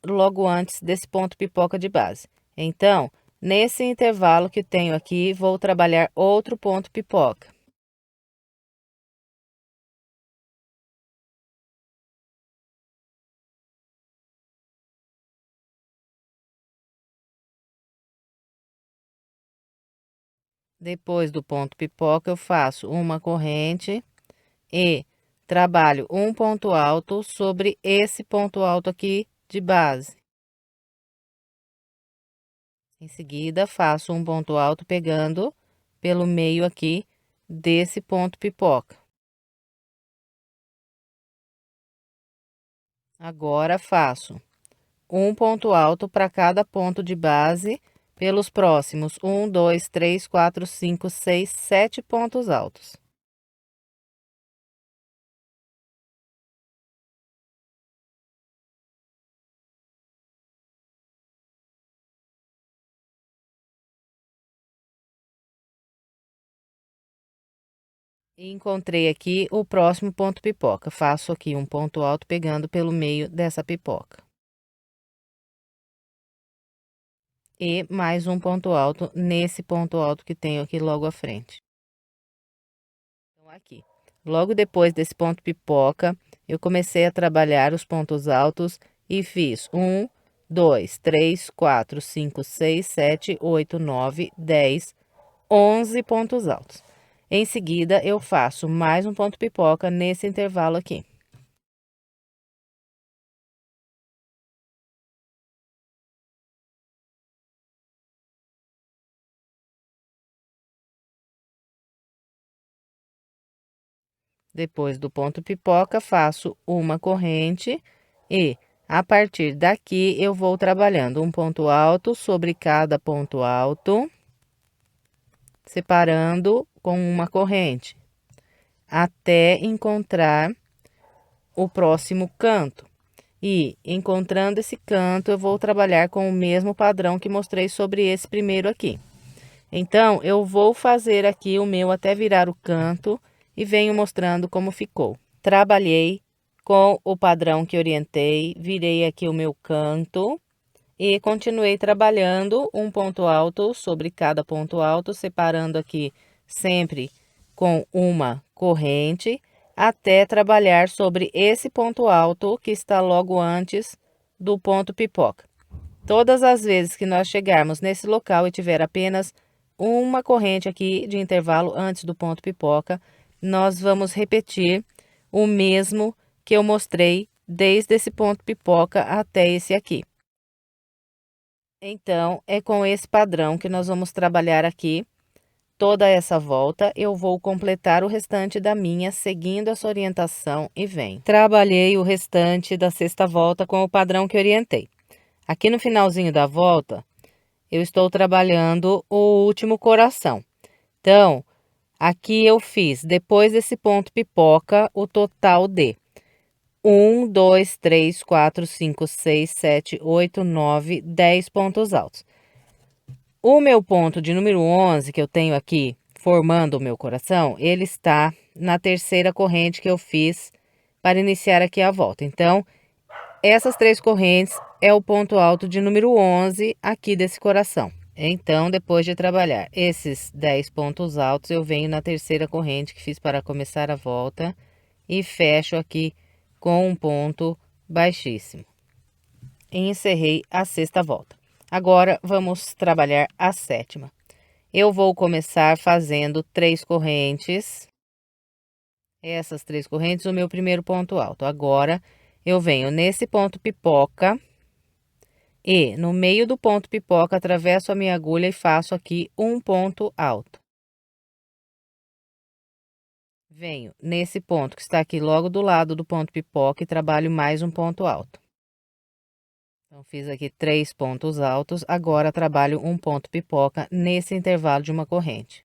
logo antes desse ponto pipoca de base. Então, nesse intervalo que tenho aqui, vou trabalhar outro ponto pipoca. Depois do ponto pipoca, eu faço uma corrente e trabalho um ponto alto sobre esse ponto alto aqui de base. Em seguida, faço um ponto alto pegando pelo meio aqui desse ponto pipoca. Agora, faço um ponto alto para cada ponto de base pelos próximos 1, 2, 3, 4, 5, 6, 7 pontos altos. E encontrei aqui o próximo ponto pipoca. Faço aqui um ponto alto pegando pelo meio dessa pipoca. E mais um ponto alto nesse ponto alto que tenho aqui logo à frente. Então, aqui. Logo depois desse ponto pipoca, eu comecei a trabalhar os pontos altos e fiz 1, 2, 3, 4, 5, 6, 7, 8, 9, 10, 11 pontos altos. Em seguida, eu faço mais um ponto pipoca nesse intervalo aqui. Depois do ponto pipoca, faço uma corrente e, a partir daqui, eu vou trabalhando um ponto alto sobre cada ponto alto, separando com uma corrente, até encontrar o próximo canto. E, encontrando esse canto, eu vou trabalhar com o mesmo padrão que mostrei sobre esse primeiro aqui. Então, eu vou fazer aqui o meu até virar o canto e venho mostrando como ficou. Trabalhei com o padrão que orientei, virei aqui o meu canto e continuei trabalhando um ponto alto sobre cada ponto alto, separando aqui sempre com uma corrente, até trabalhar sobre esse ponto alto que está logo antes do ponto pipoca. Todas as vezes que nós chegarmos nesse local e tiver apenas uma corrente aqui de intervalo antes do ponto pipoca, nós vamos repetir o mesmo que eu mostrei desde esse ponto pipoca até esse aqui. Então, é com esse padrão que nós vamos trabalhar aqui toda essa volta. Eu vou completar o restante da minha seguindo essa orientação e vem. Trabalhei o restante da sexta volta com o padrão que orientei. Aqui no finalzinho da volta, eu estou trabalhando o último coração. Então, aqui eu fiz, depois desse ponto pipoca, o total de 1, 2, 3, 4, 5, 6, 7, 8, 9, 10 pontos altos. O meu ponto de número 11, que eu tenho aqui, formando o meu coração, ele está na terceira corrente que eu fiz para iniciar aqui a volta. Então, essas três correntes é o ponto alto de número 11 aqui desse coração. Então, depois de trabalhar esses 10 pontos altos, eu venho na terceira corrente que fiz para começar a volta e fecho aqui com um ponto baixíssimo. E encerrei a sexta volta. Agora, vamos trabalhar a sétima. Eu vou começar fazendo 3 correntes. Essas 3 correntes, o meu primeiro ponto alto. Agora, eu venho nesse ponto pipoca e no meio do ponto pipoca, atravesso a minha agulha e faço aqui um ponto alto. Venho nesse ponto que está aqui logo do lado do ponto pipoca e trabalho mais um ponto alto. Então, fiz aqui 3 pontos altos, agora trabalho um ponto pipoca nesse intervalo de uma corrente.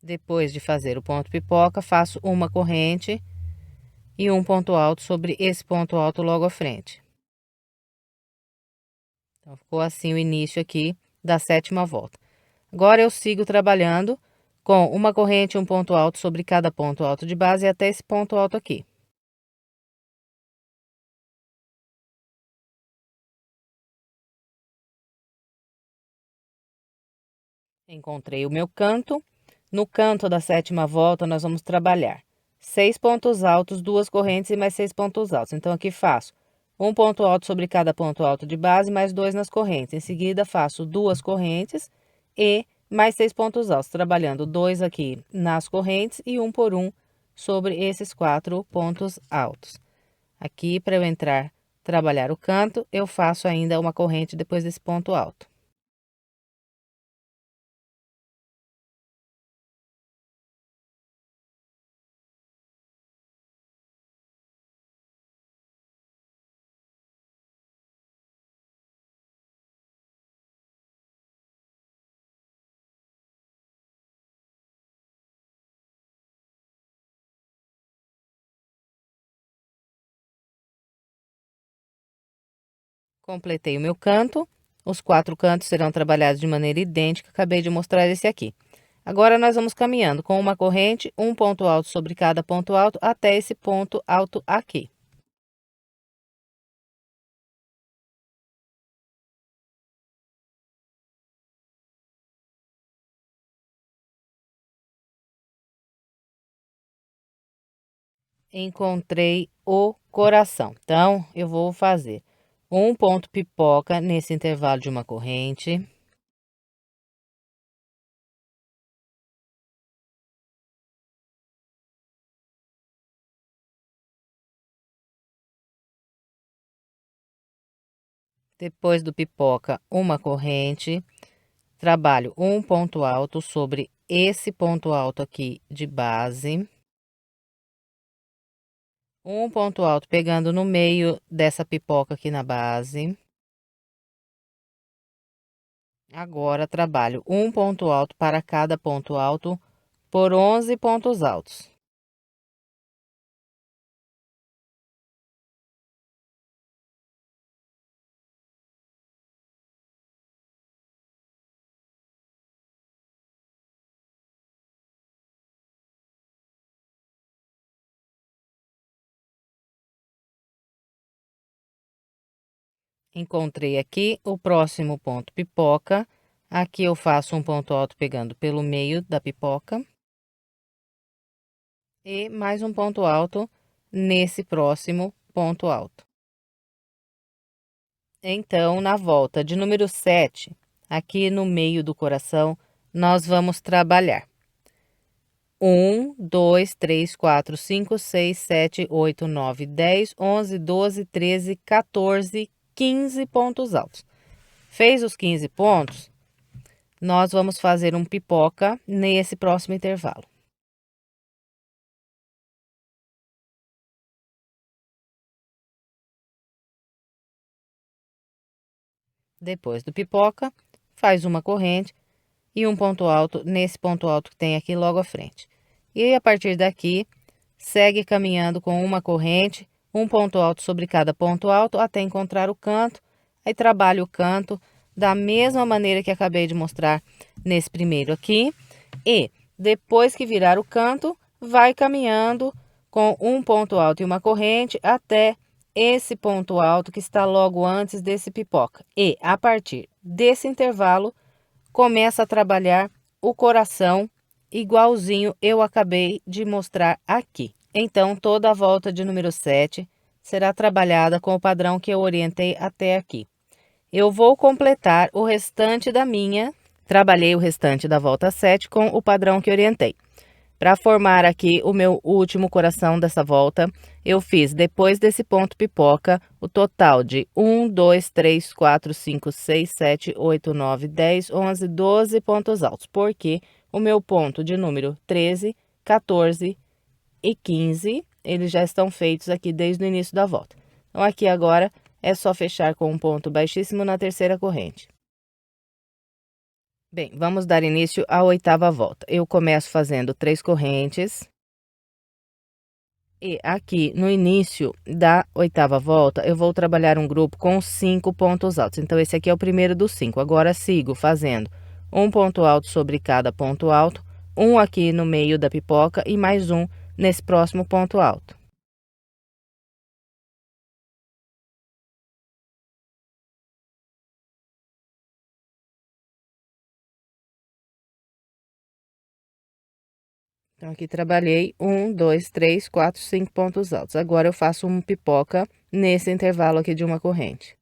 Depois de fazer o ponto pipoca, faço uma corrente e um ponto alto sobre esse ponto alto logo à frente. Então, ficou assim o início aqui da sétima volta. Agora, eu sigo trabalhando com uma corrente e um ponto alto sobre cada ponto alto de base até esse ponto alto aqui. Encontrei o meu canto. No canto da sétima volta, nós vamos trabalhar 6 pontos altos, 2 correntes e mais 6 pontos altos. Então, aqui faço um ponto alto sobre cada ponto alto de base, mais 2 nas correntes. Em seguida, faço 2 correntes e mais 6 pontos altos, trabalhando 2 aqui nas correntes e um por um sobre esses 4 pontos altos. Aqui, para eu entrar, trabalhar o canto, eu faço ainda uma corrente depois desse ponto alto. Completei o meu canto. Os 4 cantos serão trabalhados de maneira idêntica, acabei de mostrar esse aqui. Agora, nós vamos caminhando com uma corrente, um ponto alto sobre cada ponto alto, até esse ponto alto aqui. encontrei o coração. Então, eu vou fazer um ponto pipoca nesse intervalo de uma corrente. Depois do pipoca, uma corrente. Trabalho um ponto alto sobre esse ponto alto aqui de base. Um ponto alto pegando no meio dessa pipoca aqui na base. Agora, trabalho um ponto alto para cada ponto alto por 11 pontos altos. Encontrei aqui o próximo ponto pipoca. Aqui eu faço um ponto alto pegando pelo meio da pipoca. E mais um ponto alto nesse próximo ponto alto. Então, na volta de número 7, aqui no meio do coração, nós vamos trabalhar 1, 2, 3, 4, 5, 6, 7, 8, 9, 10, 11, 12, 13, 14, 15 pontos altos. Fez os 15 pontos, nós vamos fazer um pipoca nesse próximo intervalo. Depois do pipoca, faz uma corrente e um ponto alto nesse ponto alto que tem aqui logo à frente. E a partir daqui, segue caminhando com uma corrente, um ponto alto sobre cada ponto alto até encontrar o canto. Aí trabalha o canto da mesma maneira que acabei de mostrar nesse primeiro aqui. E depois que virar o canto, vai caminhando com um ponto alto e uma corrente até esse ponto alto que está logo antes desse pipoca. E a partir desse intervalo, começa a trabalhar o coração igualzinho eu acabei de mostrar aqui. Então, toda a volta de número 7 será trabalhada com o padrão que eu orientei até aqui. Eu vou completar o restante da minha, trabalhei o restante da volta 7 com o padrão que orientei. Para formar aqui o meu último coração dessa volta, eu fiz, depois desse ponto pipoca, o total de 1, 2, 3, 4, 5, 6, 7, 8, 9, 10, 11, 12 pontos altos, porque o meu ponto de número 13, 14 e 15, eles já estão feitos aqui desde o início da volta. Então, aqui agora é só fechar com um ponto baixíssimo na terceira corrente. Bem, vamos dar início à oitava volta. Eu começo fazendo 3 correntes. E aqui no início da oitava volta, eu vou trabalhar um grupo com 5 pontos altos. Então, esse aqui é o primeiro dos 5. Agora, sigo fazendo um ponto alto sobre cada ponto alto, um aqui no meio da pipoca e mais um nesse próximo ponto alto. Então, aqui trabalhei 1, 2, 3, 4, 5 pontos altos. Agora, eu faço um pipoca nesse intervalo aqui de uma corrente.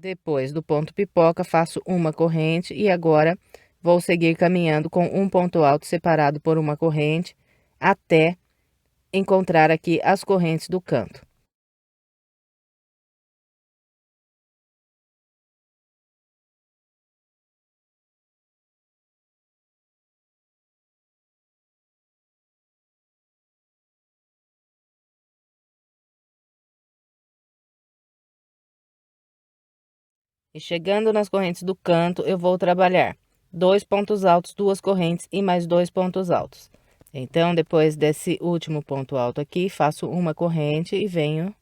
Depois do ponto pipoca, faço uma corrente e agora vou seguir caminhando com um ponto alto separado por uma corrente até encontrar aqui as correntes do canto. E chegando nas correntes do canto, eu vou trabalhar 2 pontos altos, 2 correntes e mais 2 pontos altos. Então, depois desse último ponto alto aqui, faço uma corrente e venho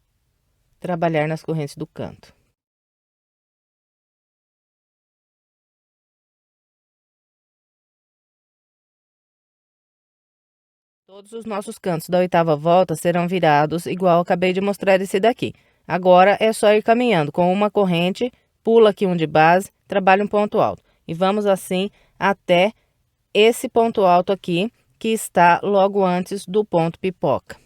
trabalhar nas correntes do canto. Todos os nossos cantos da oitava volta serão virados igual eu acabei de mostrar esse daqui. Agora é só ir caminhando com uma corrente pula aqui um de base, trabalha um ponto alto. E vamos assim até esse ponto alto aqui, que está logo antes do ponto pipoca.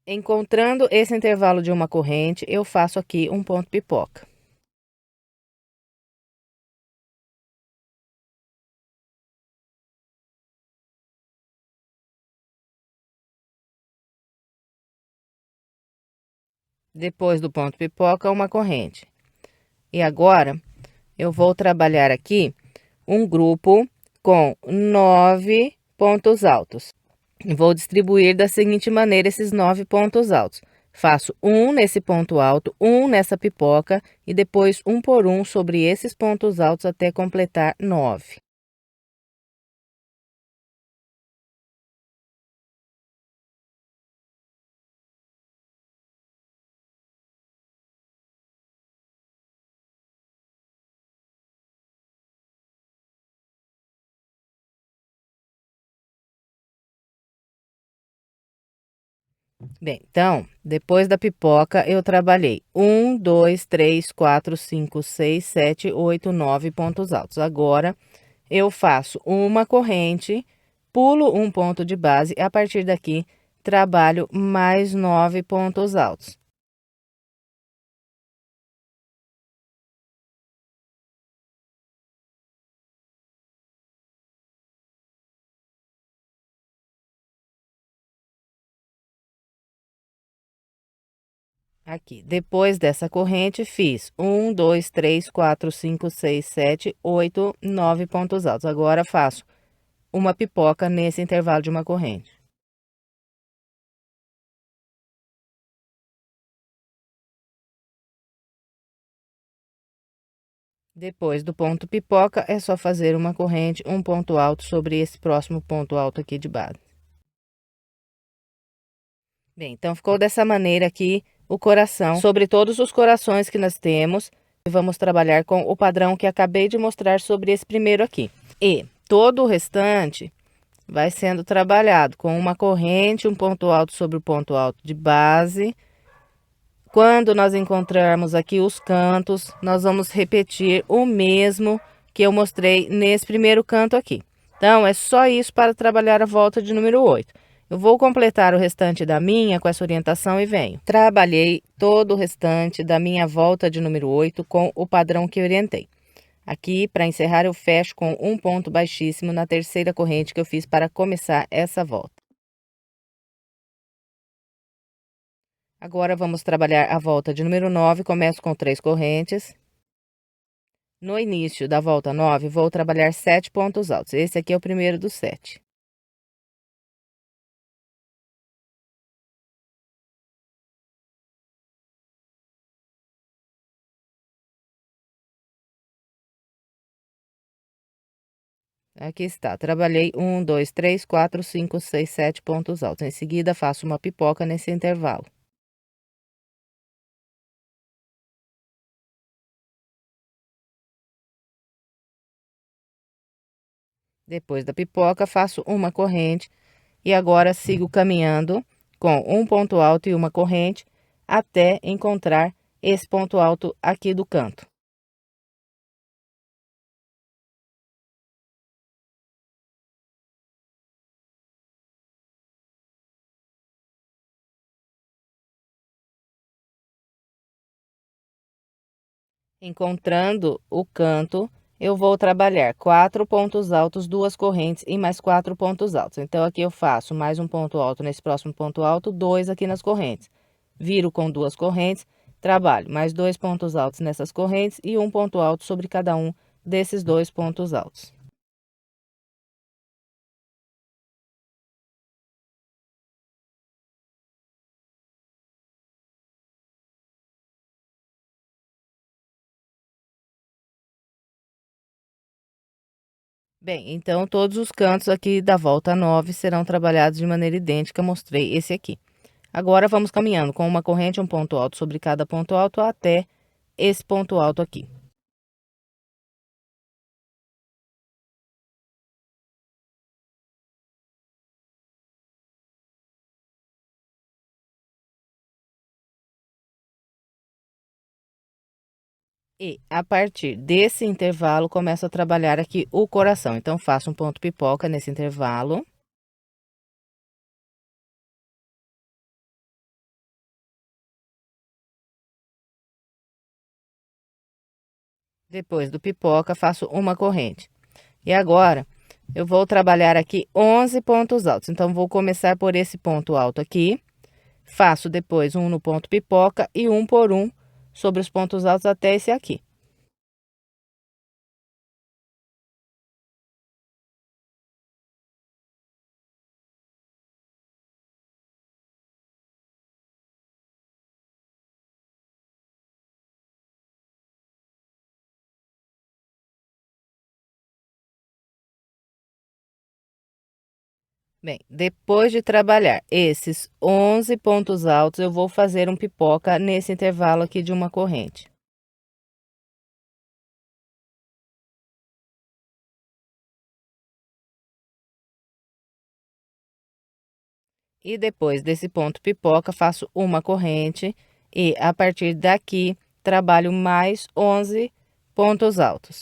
Encontrando esse intervalo de uma corrente, eu faço aqui um ponto pipoca. Depois do ponto pipoca, uma corrente. E agora, eu vou trabalhar aqui um grupo com 9 pontos altos. Vou distribuir da seguinte maneira esses 9 pontos altos. Faço um nesse ponto alto, um nessa pipoca e depois um por um sobre esses pontos altos até completar 9. Bem, então, depois da pipoca, eu trabalhei 1, 2, 3, 4, 5, 6, 7, 8, 9 pontos altos. Agora, eu faço uma corrente, pulo um ponto de base e a partir daqui trabalho mais 9 pontos altos. Aqui, depois dessa corrente, fiz 1, 2, 3, 4, 5, 6, 7, 8, 9 pontos altos. Agora faço uma pipoca nesse intervalo de uma corrente. Depois do ponto pipoca, é só fazer uma corrente, um ponto alto sobre esse próximo ponto alto aqui de base. Bem, então ficou dessa maneira aqui o coração, sobre todos os corações que nós temos. E vamos trabalhar com o padrão que acabei de mostrar sobre esse primeiro aqui. E todo o restante vai sendo trabalhado com uma corrente, um ponto alto sobre o ponto alto de base. Quando nós encontrarmos aqui os cantos, nós vamos repetir o mesmo que eu mostrei nesse primeiro canto aqui. Então, é só isso para trabalhar a volta de número 8. Eu vou completar o restante da minha com essa orientação e venho. Trabalhei todo o restante da minha volta de número 8 com o padrão que orientei. Aqui, para encerrar, eu fecho com um ponto baixíssimo na terceira corrente que eu fiz para começar essa volta. Agora, vamos trabalhar a volta de número 9, começo com 3 correntes. No início da volta 9, vou trabalhar 7 pontos altos. Esse aqui é o primeiro dos 7. Aqui está, trabalhei 1, 2, 3, 4, 5, 6, 7 pontos altos. Em seguida, faço uma pipoca nesse intervalo. Depois da pipoca, faço uma corrente e agora sigo caminhando com um ponto alto e uma corrente até encontrar esse ponto alto aqui do canto. Encontrando o canto, eu vou trabalhar 4 pontos altos, 2 correntes e mais 4 pontos altos. Então, aqui eu faço mais um ponto alto nesse próximo ponto alto, 2 aqui nas correntes. Viro com 2 correntes, trabalho mais 2 pontos altos nessas correntes e um ponto alto sobre cada um desses 2 pontos altos. Bem, então todos os cantos aqui da volta 9 serão trabalhados de maneira idêntica, mostrei esse aqui. Agora, vamos caminhando com uma corrente, um ponto alto sobre cada ponto alto até esse ponto alto aqui. E a partir desse intervalo, começo a trabalhar aqui o coração. Então, faço um ponto pipoca nesse intervalo. Depois do pipoca, faço uma corrente. E agora, eu vou trabalhar aqui 11 pontos altos. Então, vou começar por esse ponto alto aqui. Faço depois um no ponto pipoca e um por um sobre os pontos altos até esse aqui. Bem, depois de trabalhar esses 11 pontos altos, eu vou fazer um pipoca nesse intervalo aqui de uma corrente. E depois desse ponto pipoca, faço uma corrente e a partir daqui trabalho mais 11 pontos altos.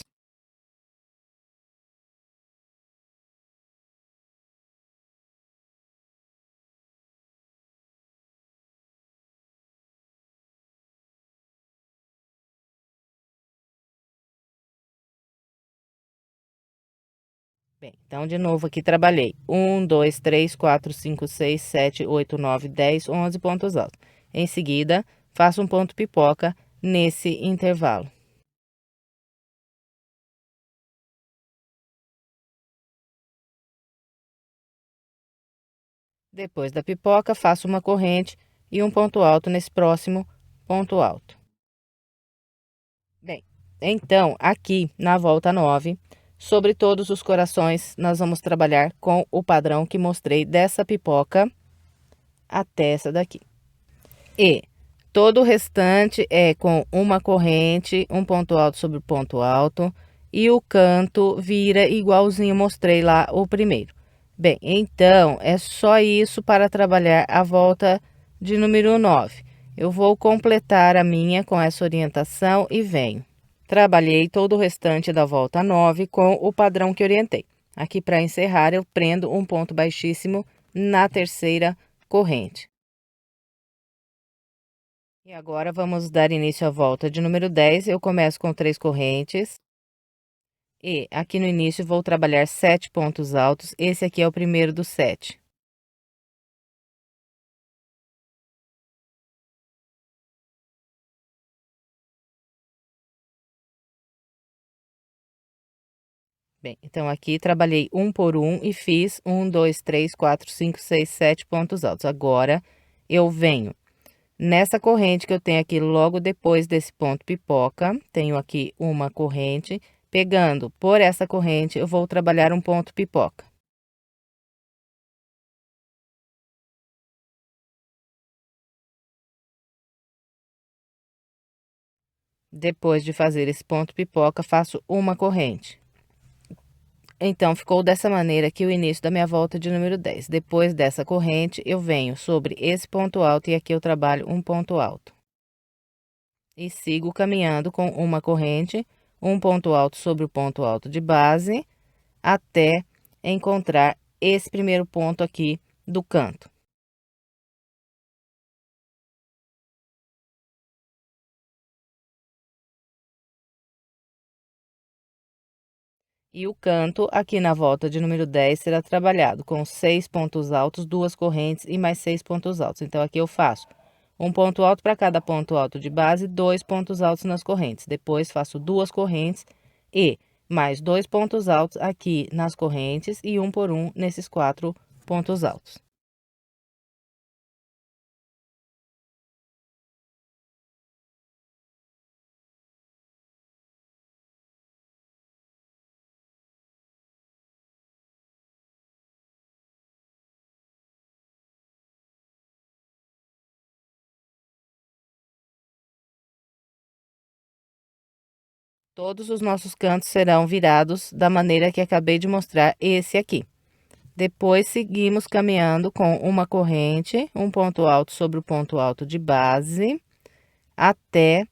Bem, então de novo aqui trabalhei 1, 2, 3, 4, 5, 6, 7, 8, 9, 10, 11 pontos altos. Em seguida, faço um ponto pipoca nesse intervalo. Depois da pipoca, faço uma corrente e um ponto alto nesse próximo ponto alto. Bem, então aqui na volta 9, sobre todos os corações, nós vamos trabalhar com o padrão que mostrei dessa pipoca até essa daqui. E todo o restante é com uma corrente, um ponto alto sobre o ponto alto, e o canto vira igualzinho mostrei lá o primeiro. Bem, então é só isso para trabalhar a volta de número 9. Eu vou completar a minha com essa orientação e venho. Trabalhei todo o restante da volta 9 com o padrão que orientei. Aqui para encerrar, eu prendo um ponto baixíssimo na terceira corrente. E agora vamos dar início à volta de número 10. Eu começo com 3 correntes. E aqui no início vou trabalhar 7 pontos altos. Esse aqui é o primeiro dos 7. Bem, então aqui trabalhei um por um e fiz 1, 2, 3, 4, 5, 6, 7 pontos altos. Agora eu venho nessa corrente que eu tenho aqui logo depois desse ponto pipoca, tenho aqui uma corrente. Pegando por essa corrente, eu vou trabalhar um ponto pipoca. Depois de fazer esse ponto pipoca, faço uma corrente. Então, ficou dessa maneira aqui o início da minha volta de número 10. Depois dessa corrente, eu venho sobre esse ponto alto e aqui eu trabalho um ponto alto. E sigo caminhando com uma corrente, um ponto alto sobre o ponto alto de base, até encontrar esse primeiro ponto aqui do canto. E o canto, aqui na volta de número 10, será trabalhado com 6 pontos altos, 2 correntes e mais 6 pontos altos. Então, aqui eu faço um ponto alto para cada ponto alto de base, 2 pontos altos nas correntes. Depois, faço 2 correntes e mais 2 pontos altos aqui nas correntes e um por um nesses 4 pontos altos. Todos os nossos cantos serão virados da maneira que acabei de mostrar esse aqui. Depois, seguimos caminhando com uma corrente, um ponto alto sobre o ponto alto de base, até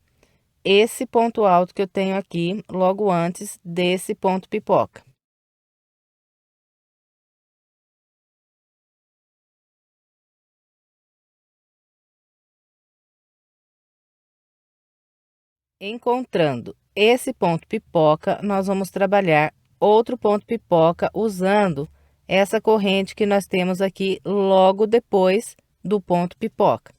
esse ponto alto que eu tenho aqui, logo antes desse ponto pipoca. Encontrando esse ponto pipoca, nós vamos trabalhar outro ponto pipoca usando essa corrente que nós temos aqui logo depois do ponto pipoca.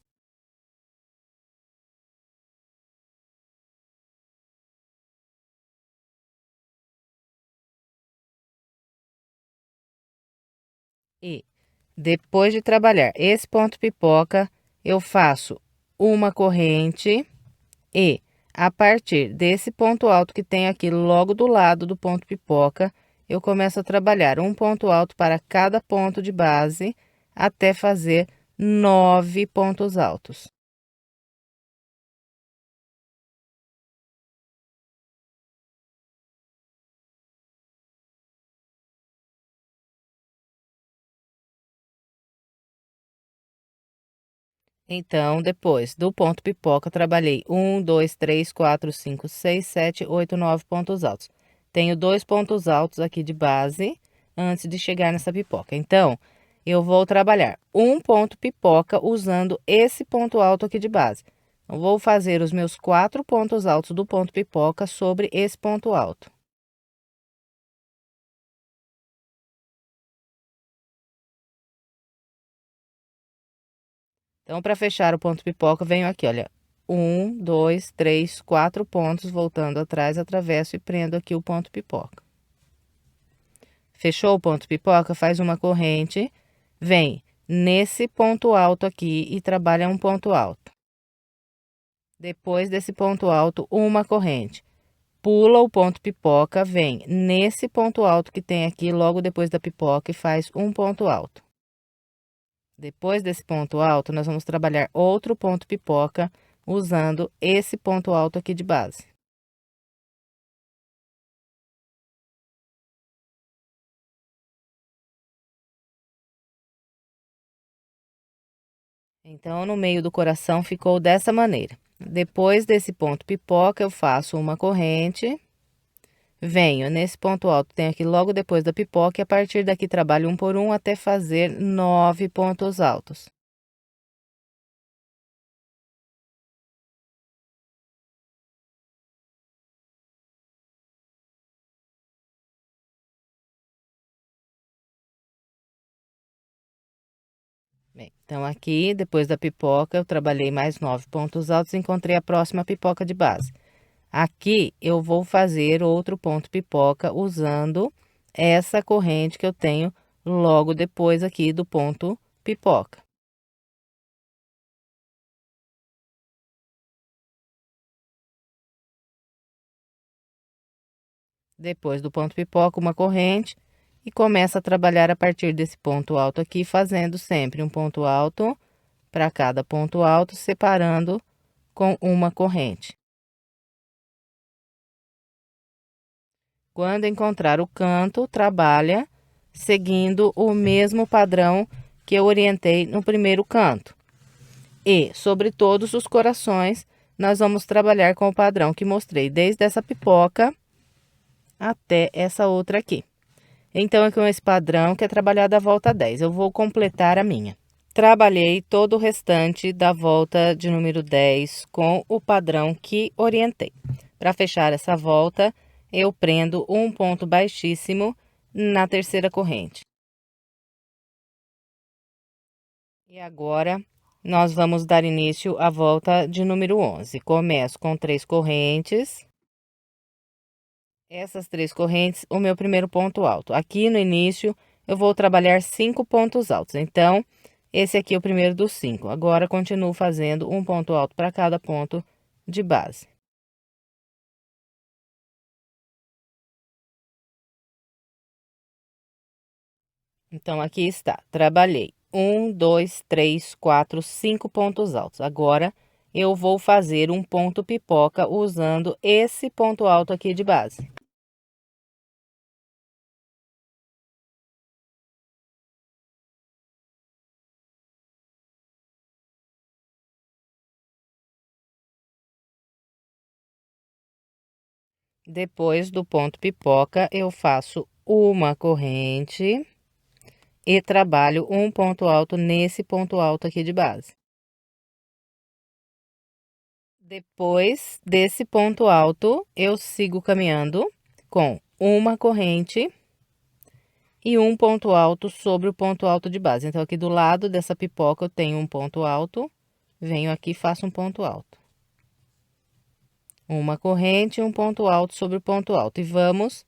E depois de trabalhar esse ponto pipoca, eu faço uma corrente e a partir desse ponto alto que tem aqui logo do lado do ponto pipoca, eu começo a trabalhar um ponto alto para cada ponto de base até fazer 9 pontos altos. Então, depois do ponto pipoca, trabalhei 1, 2, 3, 4, 5, 6, 7, 8, 9 pontos altos. Tenho 2 pontos altos aqui de base antes de chegar nessa pipoca. Então, eu vou trabalhar um ponto pipoca usando esse ponto alto aqui de base. Eu vou fazer os meus 4 pontos altos do ponto pipoca sobre esse ponto alto. Então, para fechar o ponto pipoca, venho aqui, olha, 1, 2, 3, 4 pontos, voltando atrás, atravesso e prendo aqui o ponto pipoca. Fechou o ponto pipoca, faz uma corrente, vem nesse ponto alto aqui e trabalha um ponto alto. Depois desse ponto alto, uma corrente. Pula o ponto pipoca, vem nesse ponto alto que tem aqui logo depois da pipoca e faz um ponto alto. Depois desse ponto alto, nós vamos trabalhar outro ponto pipoca usando esse ponto alto aqui de base. Então, no meio do coração ficou dessa maneira. Depois desse ponto pipoca, eu faço uma corrente, venho nesse ponto alto, tem aqui logo depois da pipoca, e a partir daqui trabalho um por um até fazer 9 pontos altos. Bem, então aqui, depois da pipoca, eu trabalhei mais 9 pontos altos e encontrei a próxima pipoca de base. Aqui, eu vou fazer outro ponto pipoca usando essa corrente que eu tenho logo depois aqui do ponto pipoca. Depois do ponto pipoca, uma corrente e começa a trabalhar a partir desse ponto alto aqui, fazendo sempre um ponto alto para cada ponto alto, separando com uma corrente. Quando encontrar o canto, trabalha seguindo o mesmo padrão que eu orientei no primeiro canto. E sobre todos os corações, nós vamos trabalhar com o padrão que mostrei desde essa pipoca até essa outra aqui. Então, é com esse padrão que é trabalhado a volta 10. Eu vou completar a minha. Trabalhei todo o restante da volta de número 10 com o padrão que orientei. Para fechar essa volta, eu prendo um ponto baixíssimo na terceira corrente. E agora, nós vamos dar início à volta de número 11. Começo com 3 correntes. Essas 3 correntes, o meu primeiro ponto alto. Aqui no início, eu vou trabalhar 5 pontos altos. Então, esse aqui é o primeiro dos 5. Agora, continuo fazendo um ponto alto para cada ponto de base. Então, aqui está. Trabalhei 1, 2, 3, 4, 5 pontos altos. Agora, eu vou fazer um ponto pipoca usando esse ponto alto aqui de base. Depois do ponto pipoca, eu faço uma corrente e trabalho um ponto alto nesse ponto alto aqui de base. Depois desse ponto alto, eu sigo caminhando com uma corrente e um ponto alto sobre o ponto alto de base. Então, aqui do lado dessa pipoca eu tenho um ponto alto, venho aqui e faço um ponto alto. Uma corrente e um ponto alto sobre o ponto alto. E vamos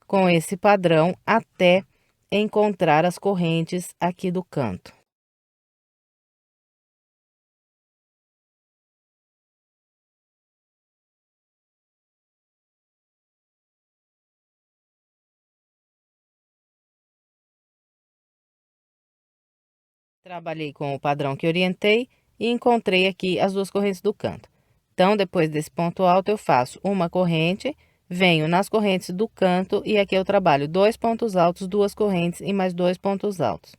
com esse padrão até encontrar as correntes aqui do canto. Trabalhei com o padrão que orientei e encontrei aqui as duas correntes do canto. Então, depois desse ponto alto, eu faço uma corrente, venho nas correntes do canto e aqui eu trabalho dois pontos altos, duas correntes e mais dois pontos altos.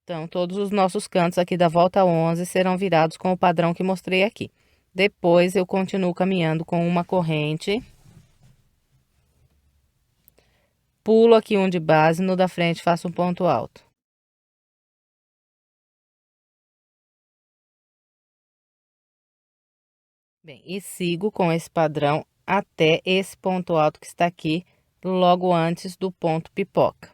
Então, todos os nossos cantos aqui da volta 11 serão virados com o padrão que mostrei aqui. Depois, eu continuo caminhando com uma corrente. Pulo aqui um de base, no da frente faço um ponto alto. Bem, e sigo com esse padrão até esse ponto alto que está aqui, logo antes do ponto pipoca.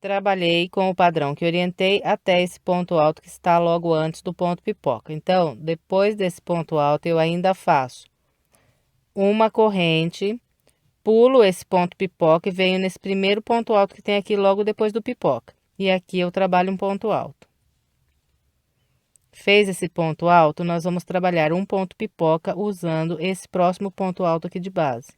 Trabalhei com o padrão que orientei até esse ponto alto que está logo antes do ponto pipoca. Então, depois desse ponto alto, eu ainda faço uma corrente, pulo esse ponto pipoca e venho nesse primeiro ponto alto que tem aqui logo depois do pipoca. E aqui eu trabalho um ponto alto. Fez esse ponto alto, nós vamos trabalhar um ponto pipoca usando esse próximo ponto alto aqui de base.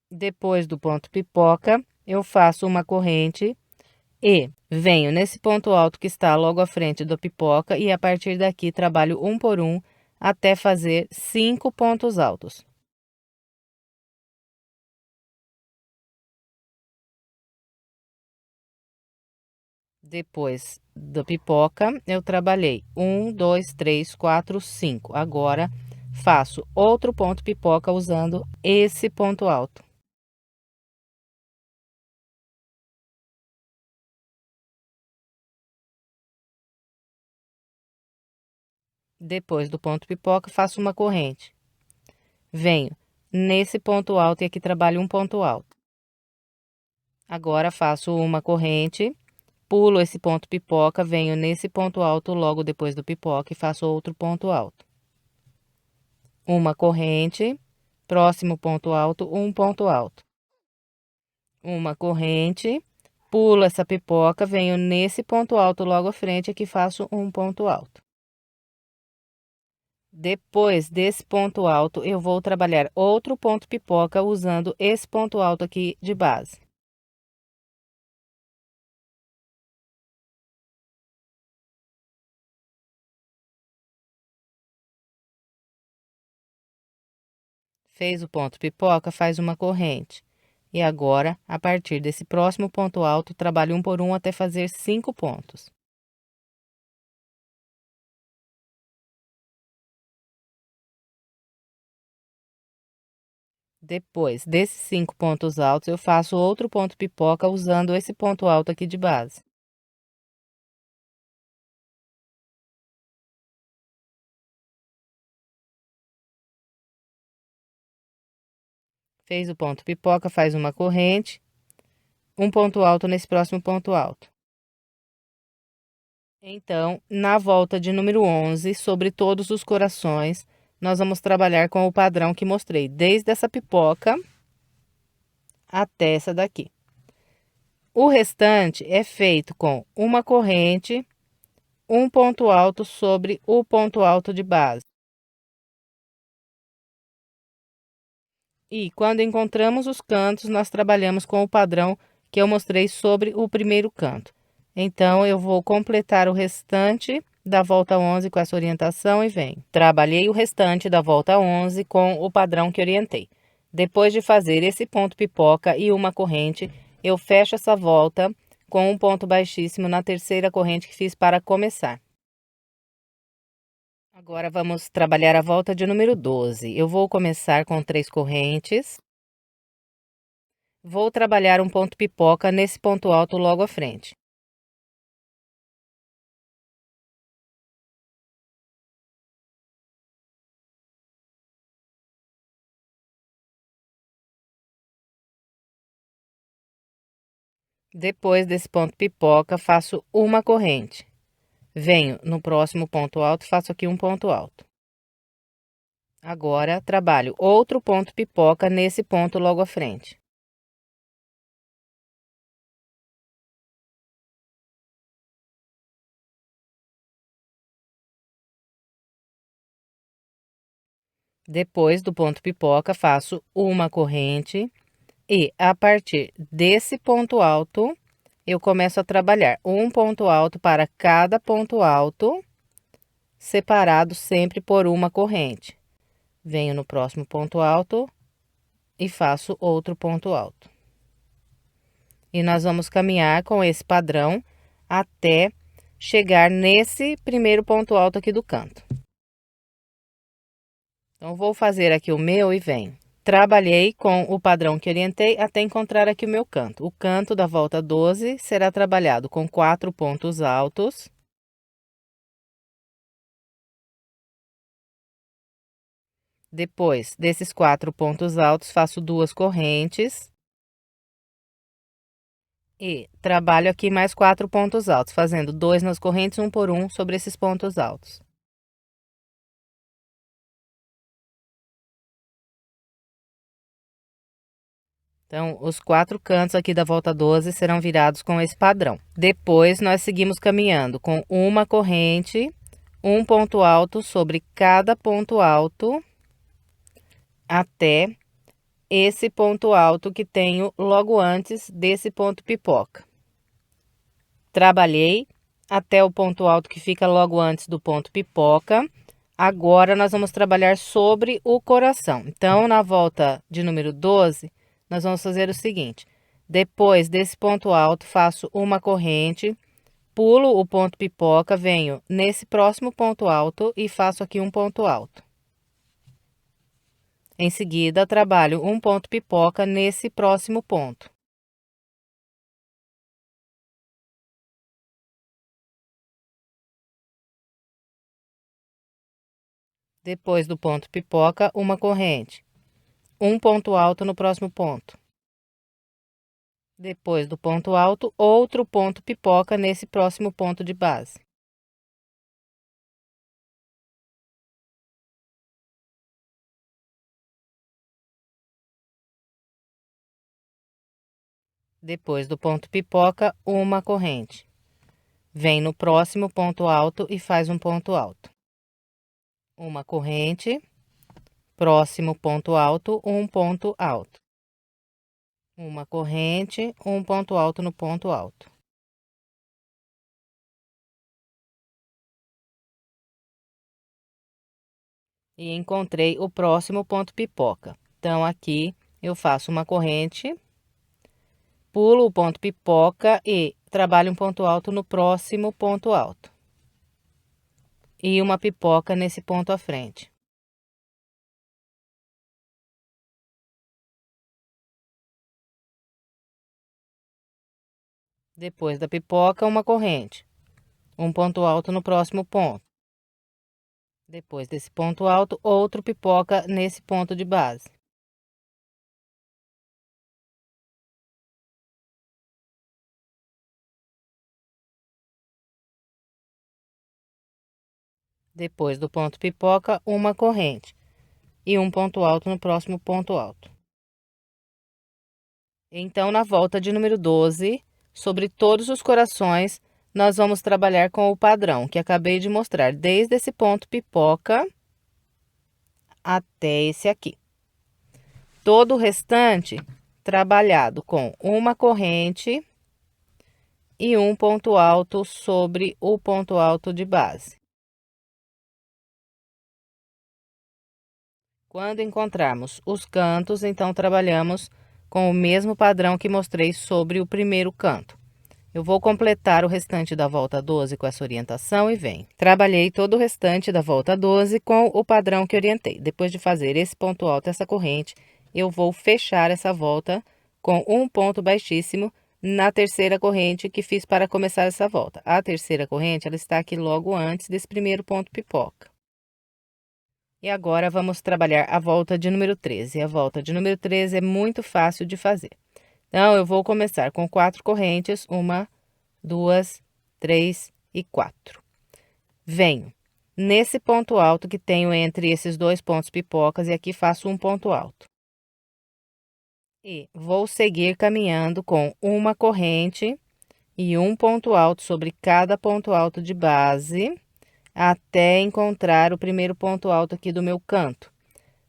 Depois do ponto pipoca, eu faço uma corrente e venho nesse ponto alto que está logo à frente da pipoca e a partir daqui trabalho um por um até fazer 5 pontos altos. Depois da pipoca, eu trabalhei 1, 2, 3, 4, 5. Agora, faço outro ponto pipoca usando esse ponto alto. Depois do ponto pipoca, faço uma corrente. Venho nesse ponto alto e aqui trabalho um ponto alto. Agora, faço uma corrente, pulo esse ponto pipoca, venho nesse ponto alto logo depois do pipoca e faço outro ponto alto. Uma corrente, próximo ponto alto, um ponto alto. Uma corrente, pulo essa pipoca, venho nesse ponto alto logo à frente, aqui faço um ponto alto. Depois desse ponto alto, eu vou trabalhar outro ponto pipoca usando esse ponto alto aqui de base. Fez o ponto pipoca, faz uma corrente. E agora, a partir desse próximo ponto alto, trabalho um por um até fazer 5 pontos. Depois desses 5 pontos altos, eu faço outro ponto pipoca usando esse ponto alto aqui de base. Fez o ponto pipoca, faz uma corrente, um ponto alto nesse próximo ponto alto. Então, na volta de número 11, sobre todos os corações, nós vamos trabalhar com o padrão que mostrei, desde essa pipoca até essa daqui. O restante é feito com uma corrente, um ponto alto sobre o ponto alto de base. E quando encontramos os cantos, nós trabalhamos com o padrão que eu mostrei sobre o primeiro canto. Então, eu vou completar o restante da volta 11 com essa orientação e venho. Trabalhei o restante da volta 11 com o padrão que orientei. Depois de fazer esse ponto pipoca e uma corrente, eu fecho essa volta com um ponto baixíssimo na terceira corrente que fiz para começar. Agora vamos trabalhar a volta de número 12. Eu vou começar com 3 correntes. Vou trabalhar um ponto pipoca nesse ponto alto logo à frente. Depois desse ponto pipoca, faço uma corrente. Venho no próximo ponto alto, faço aqui um ponto alto. Agora, trabalho outro ponto pipoca nesse ponto logo à frente. Depois do ponto pipoca, faço uma corrente e, a partir desse ponto alto, eu começo a trabalhar um ponto alto para cada ponto alto, separado sempre por uma corrente. Venho no próximo ponto alto e faço outro ponto alto. E nós vamos caminhar com esse padrão até chegar nesse primeiro ponto alto aqui do canto. Então, vou fazer aqui o meu e venho. Trabalhei com o padrão que orientei até encontrar aqui o meu canto. O canto da volta 12 será trabalhado com 4 pontos altos. Depois desses 4 pontos altos, faço 2 correntes. E trabalho aqui mais 4 pontos altos, fazendo 2 nas correntes, um por um sobre esses pontos altos. Então, os 4 cantos aqui da volta 12 serão virados com esse padrão. Depois, nós seguimos caminhando com uma corrente, um ponto alto sobre cada ponto alto, até esse ponto alto que tenho logo antes desse ponto pipoca. Trabalhei até o ponto alto que fica logo antes do ponto pipoca. Agora, nós vamos trabalhar sobre o coração. Então, na volta de número 12, nós vamos fazer o seguinte. Depois desse ponto alto, faço uma corrente, pulo o ponto pipoca, venho nesse próximo ponto alto e faço aqui um ponto alto. Em seguida, trabalho um ponto pipoca nesse próximo ponto. Depois do ponto pipoca, uma corrente. Um ponto alto no próximo ponto. Depois do ponto alto, outro ponto pipoca nesse próximo ponto de base. Depois do ponto pipoca, uma corrente. Vem no próximo ponto alto e faz um ponto alto. Uma corrente, próximo ponto alto, um ponto alto. Uma corrente, um ponto alto no ponto alto. E encontrei o próximo ponto pipoca. Então, aqui eu faço uma corrente, pulo o ponto pipoca e trabalho um ponto alto no próximo ponto alto. E uma pipoca nesse ponto à frente. Depois da pipoca, uma corrente. Um ponto alto no próximo ponto. Depois desse ponto alto, outro pipoca nesse ponto de base. Depois do ponto pipoca, uma corrente e um ponto alto no próximo ponto alto. Então, na volta de número 12, sobre todos os corações, nós vamos trabalhar com o padrão que acabei de mostrar, desde esse ponto pipoca até esse aqui. Todo o restante trabalhado com uma corrente e um ponto alto sobre o ponto alto de base. Quando encontrarmos os cantos, então trabalhamos com o mesmo padrão que mostrei sobre o primeiro canto. Eu vou completar o restante da volta 12 com essa orientação e vem. Trabalhei todo o restante da volta 12 com o padrão que orientei. Depois de fazer esse ponto alto, essa corrente, eu vou fechar essa volta com um ponto baixíssimo na terceira corrente que fiz para começar essa volta. A terceira corrente, ela está aqui logo antes desse primeiro ponto pipoca. E agora vamos trabalhar a volta de número 13. A volta de número 13 é muito fácil de fazer. Então, eu vou começar com 4 correntes, 1, 2, 3 e 4. Venho nesse ponto alto que tenho entre esses dois pontos pipocas e aqui faço um ponto alto. E vou seguir caminhando com uma corrente e um ponto alto sobre cada ponto alto de base, até encontrar o primeiro ponto alto aqui do meu canto.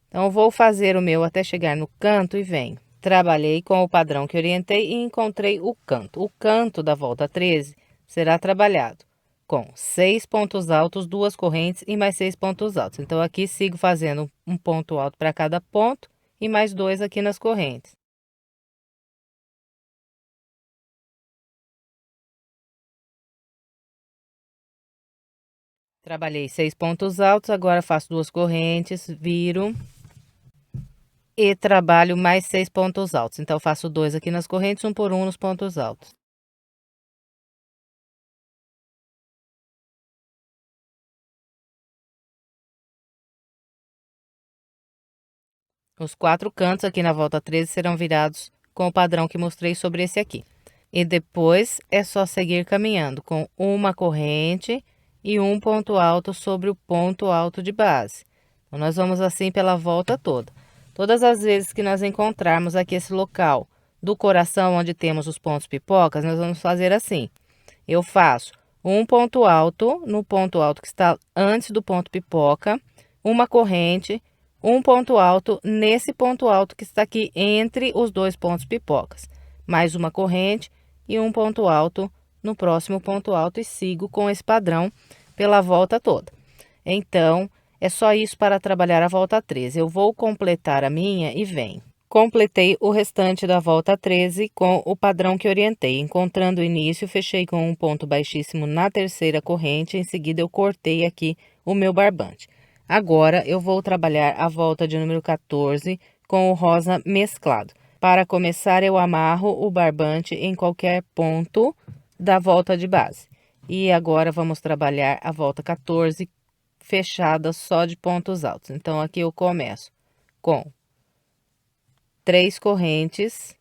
Então, vou fazer o meu até chegar no canto e venho. Trabalhei com o padrão que orientei e encontrei o canto. O canto da volta 13 será trabalhado com 6 pontos altos, 2 correntes e mais 6 pontos altos. Então, aqui sigo fazendo um ponto alto para cada ponto e mais 2 aqui nas correntes. Trabalhei 6 pontos altos, agora faço 2 correntes, viro e trabalho mais 6 pontos altos. Então, faço 2 aqui nas correntes, 1 por 1 nos pontos altos. Os 4 cantos aqui na volta 13 serão virados com o padrão que mostrei sobre esse aqui. E depois é só seguir caminhando com uma corrente e um ponto alto sobre o ponto alto de base. Então, nós vamos assim pela volta toda. Todas as vezes que nós encontrarmos aqui esse local do coração onde temos os pontos pipocas, nós vamos fazer assim. Eu faço um ponto alto no ponto alto que está antes do ponto pipoca, uma corrente, um ponto alto nesse ponto alto que está aqui entre os dois pontos pipocas, mais uma corrente e um ponto alto no próximo ponto alto e sigo com esse padrão pela volta toda. Então, é só isso para trabalhar a volta 13. Eu vou completar a minha e venho. Completei o restante da volta 13 com o padrão que orientei. Encontrando o início, fechei com um ponto baixíssimo na terceira corrente. Em seguida, eu cortei aqui o meu barbante. Agora, eu vou trabalhar a volta de número 14 com o rosa mesclado. Para começar, eu amarro o barbante em qualquer ponto da volta de base. E agora, vamos trabalhar a volta 14 fechada só de pontos altos. Então, aqui eu começo com 3 correntes,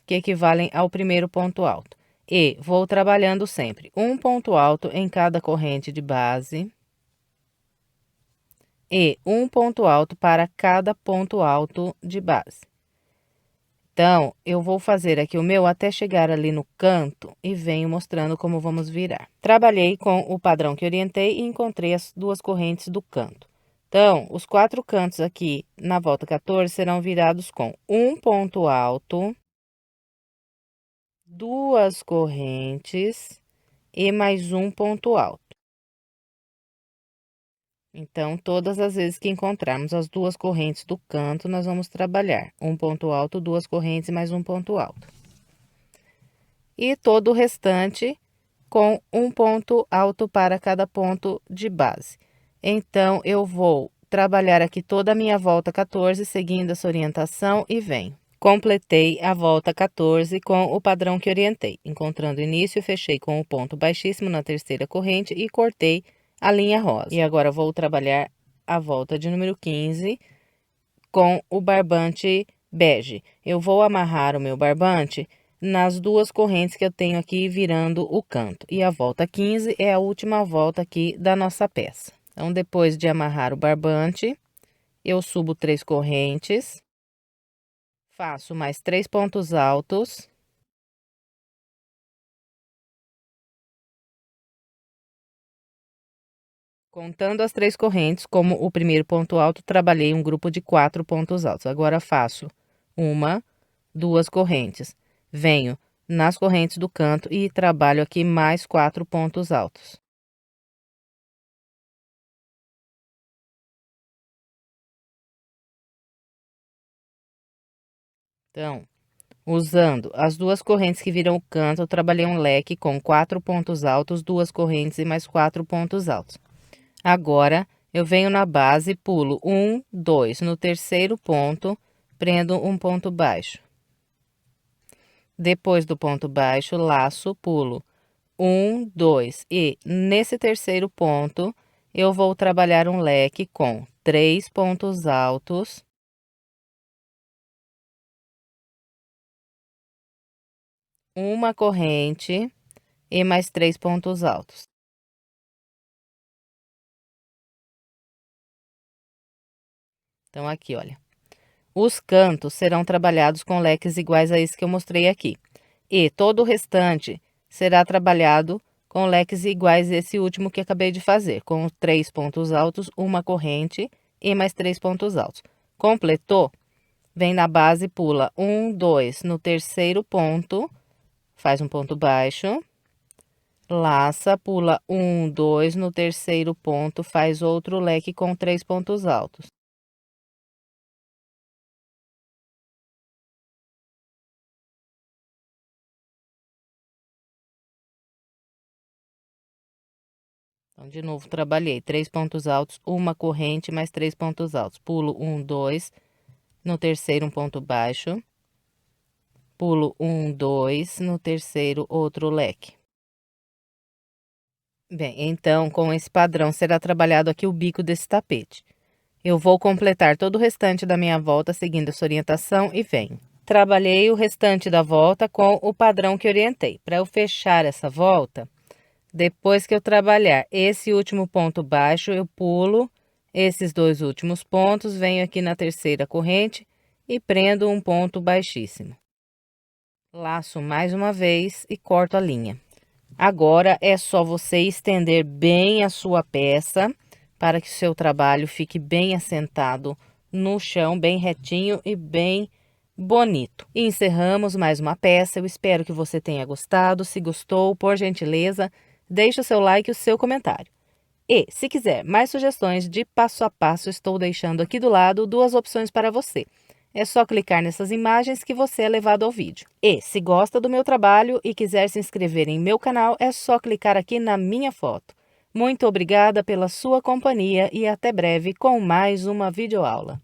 que equivalem ao primeiro ponto alto. E vou trabalhando sempre um ponto alto em cada corrente de base. E um ponto alto para cada ponto alto de base. Então, eu vou fazer aqui o meu até chegar ali no canto e venho mostrando como vamos virar. Trabalhei com o padrão que orientei e encontrei as 2 correntes do canto. Então, os 4 cantos aqui na volta 14 serão virados com um ponto alto, 2 correntes e mais um ponto alto. Então, todas as vezes que encontrarmos as 2 correntes do canto, nós vamos trabalhar um ponto alto, 2 correntes e mais um ponto alto. E todo o restante com um ponto alto para cada ponto de base. Então, eu vou trabalhar aqui toda a minha volta 14, seguindo essa orientação e venho. Completei a volta 14 com o padrão que orientei. Encontrando o início, fechei com o ponto baixíssimo na terceira corrente e cortei a linha rosa. E agora, vou trabalhar a volta de número 15 com o barbante bege. Eu vou amarrar o meu barbante nas 2 correntes que eu tenho aqui virando o canto. E a volta 15 é a última volta aqui da nossa peça. Então, depois de amarrar o barbante, eu subo 3 correntes, faço mais 3 pontos altos. Contando as 3 correntes, como o primeiro ponto alto, trabalhei um grupo de 4 pontos altos. Agora faço 1, 2 correntes. Venho nas correntes do canto e trabalho aqui mais 4 pontos altos. Então, usando as 2 correntes que viram o canto, eu trabalhei um leque com 4 pontos altos, 2 correntes e mais 4 pontos altos. Agora, eu venho na base, pulo 1, 2, no terceiro ponto, prendo um ponto baixo. Depois do ponto baixo, laço, pulo 1, 2 e nesse terceiro ponto, eu vou trabalhar um leque com 3 pontos altos, uma corrente e mais 3 pontos altos. Então, aqui, olha. Os cantos serão trabalhados com leques iguais a esse que eu mostrei aqui. E todo o restante será trabalhado com leques iguais a esse último que acabei de fazer, com 3 pontos altos, uma corrente e mais 3 pontos altos. Completou? Vem na base, pula 1, 2, no terceiro ponto, faz um ponto baixo, laça, pula 1, 2, no terceiro ponto, faz outro leque com 3 pontos altos. Então, de novo, trabalhei 3 pontos altos, uma corrente, mais 3 pontos altos. Pulo 1, 2, no terceiro um ponto baixo. Pulo 1, 2, no terceiro outro leque. Bem, então, com esse padrão, será trabalhado aqui o bico desse tapete. Eu vou completar todo o restante da minha volta seguindo essa orientação e venho. Trabalhei o restante da volta com o padrão que orientei. Para eu fechar essa volta, depois que eu trabalhar esse último ponto baixo, eu pulo esses 2 últimos pontos, venho aqui na terceira corrente e prendo um ponto baixíssimo. Laço mais uma vez e corto a linha. Agora é só você estender bem a sua peça para que o seu trabalho fique bem assentado no chão, bem retinho e bem bonito. E encerramos mais uma peça. Eu espero que você tenha gostado. Se gostou, por gentileza, deixe o seu like e o seu comentário. E, se quiser mais sugestões de passo a passo, estou deixando aqui do lado 2 opções para você. É só clicar nessas imagens que você é levado ao vídeo. E, se gosta do meu trabalho e quiser se inscrever em meu canal, é só clicar aqui na minha foto. Muito obrigada pela sua companhia e até breve com mais uma videoaula.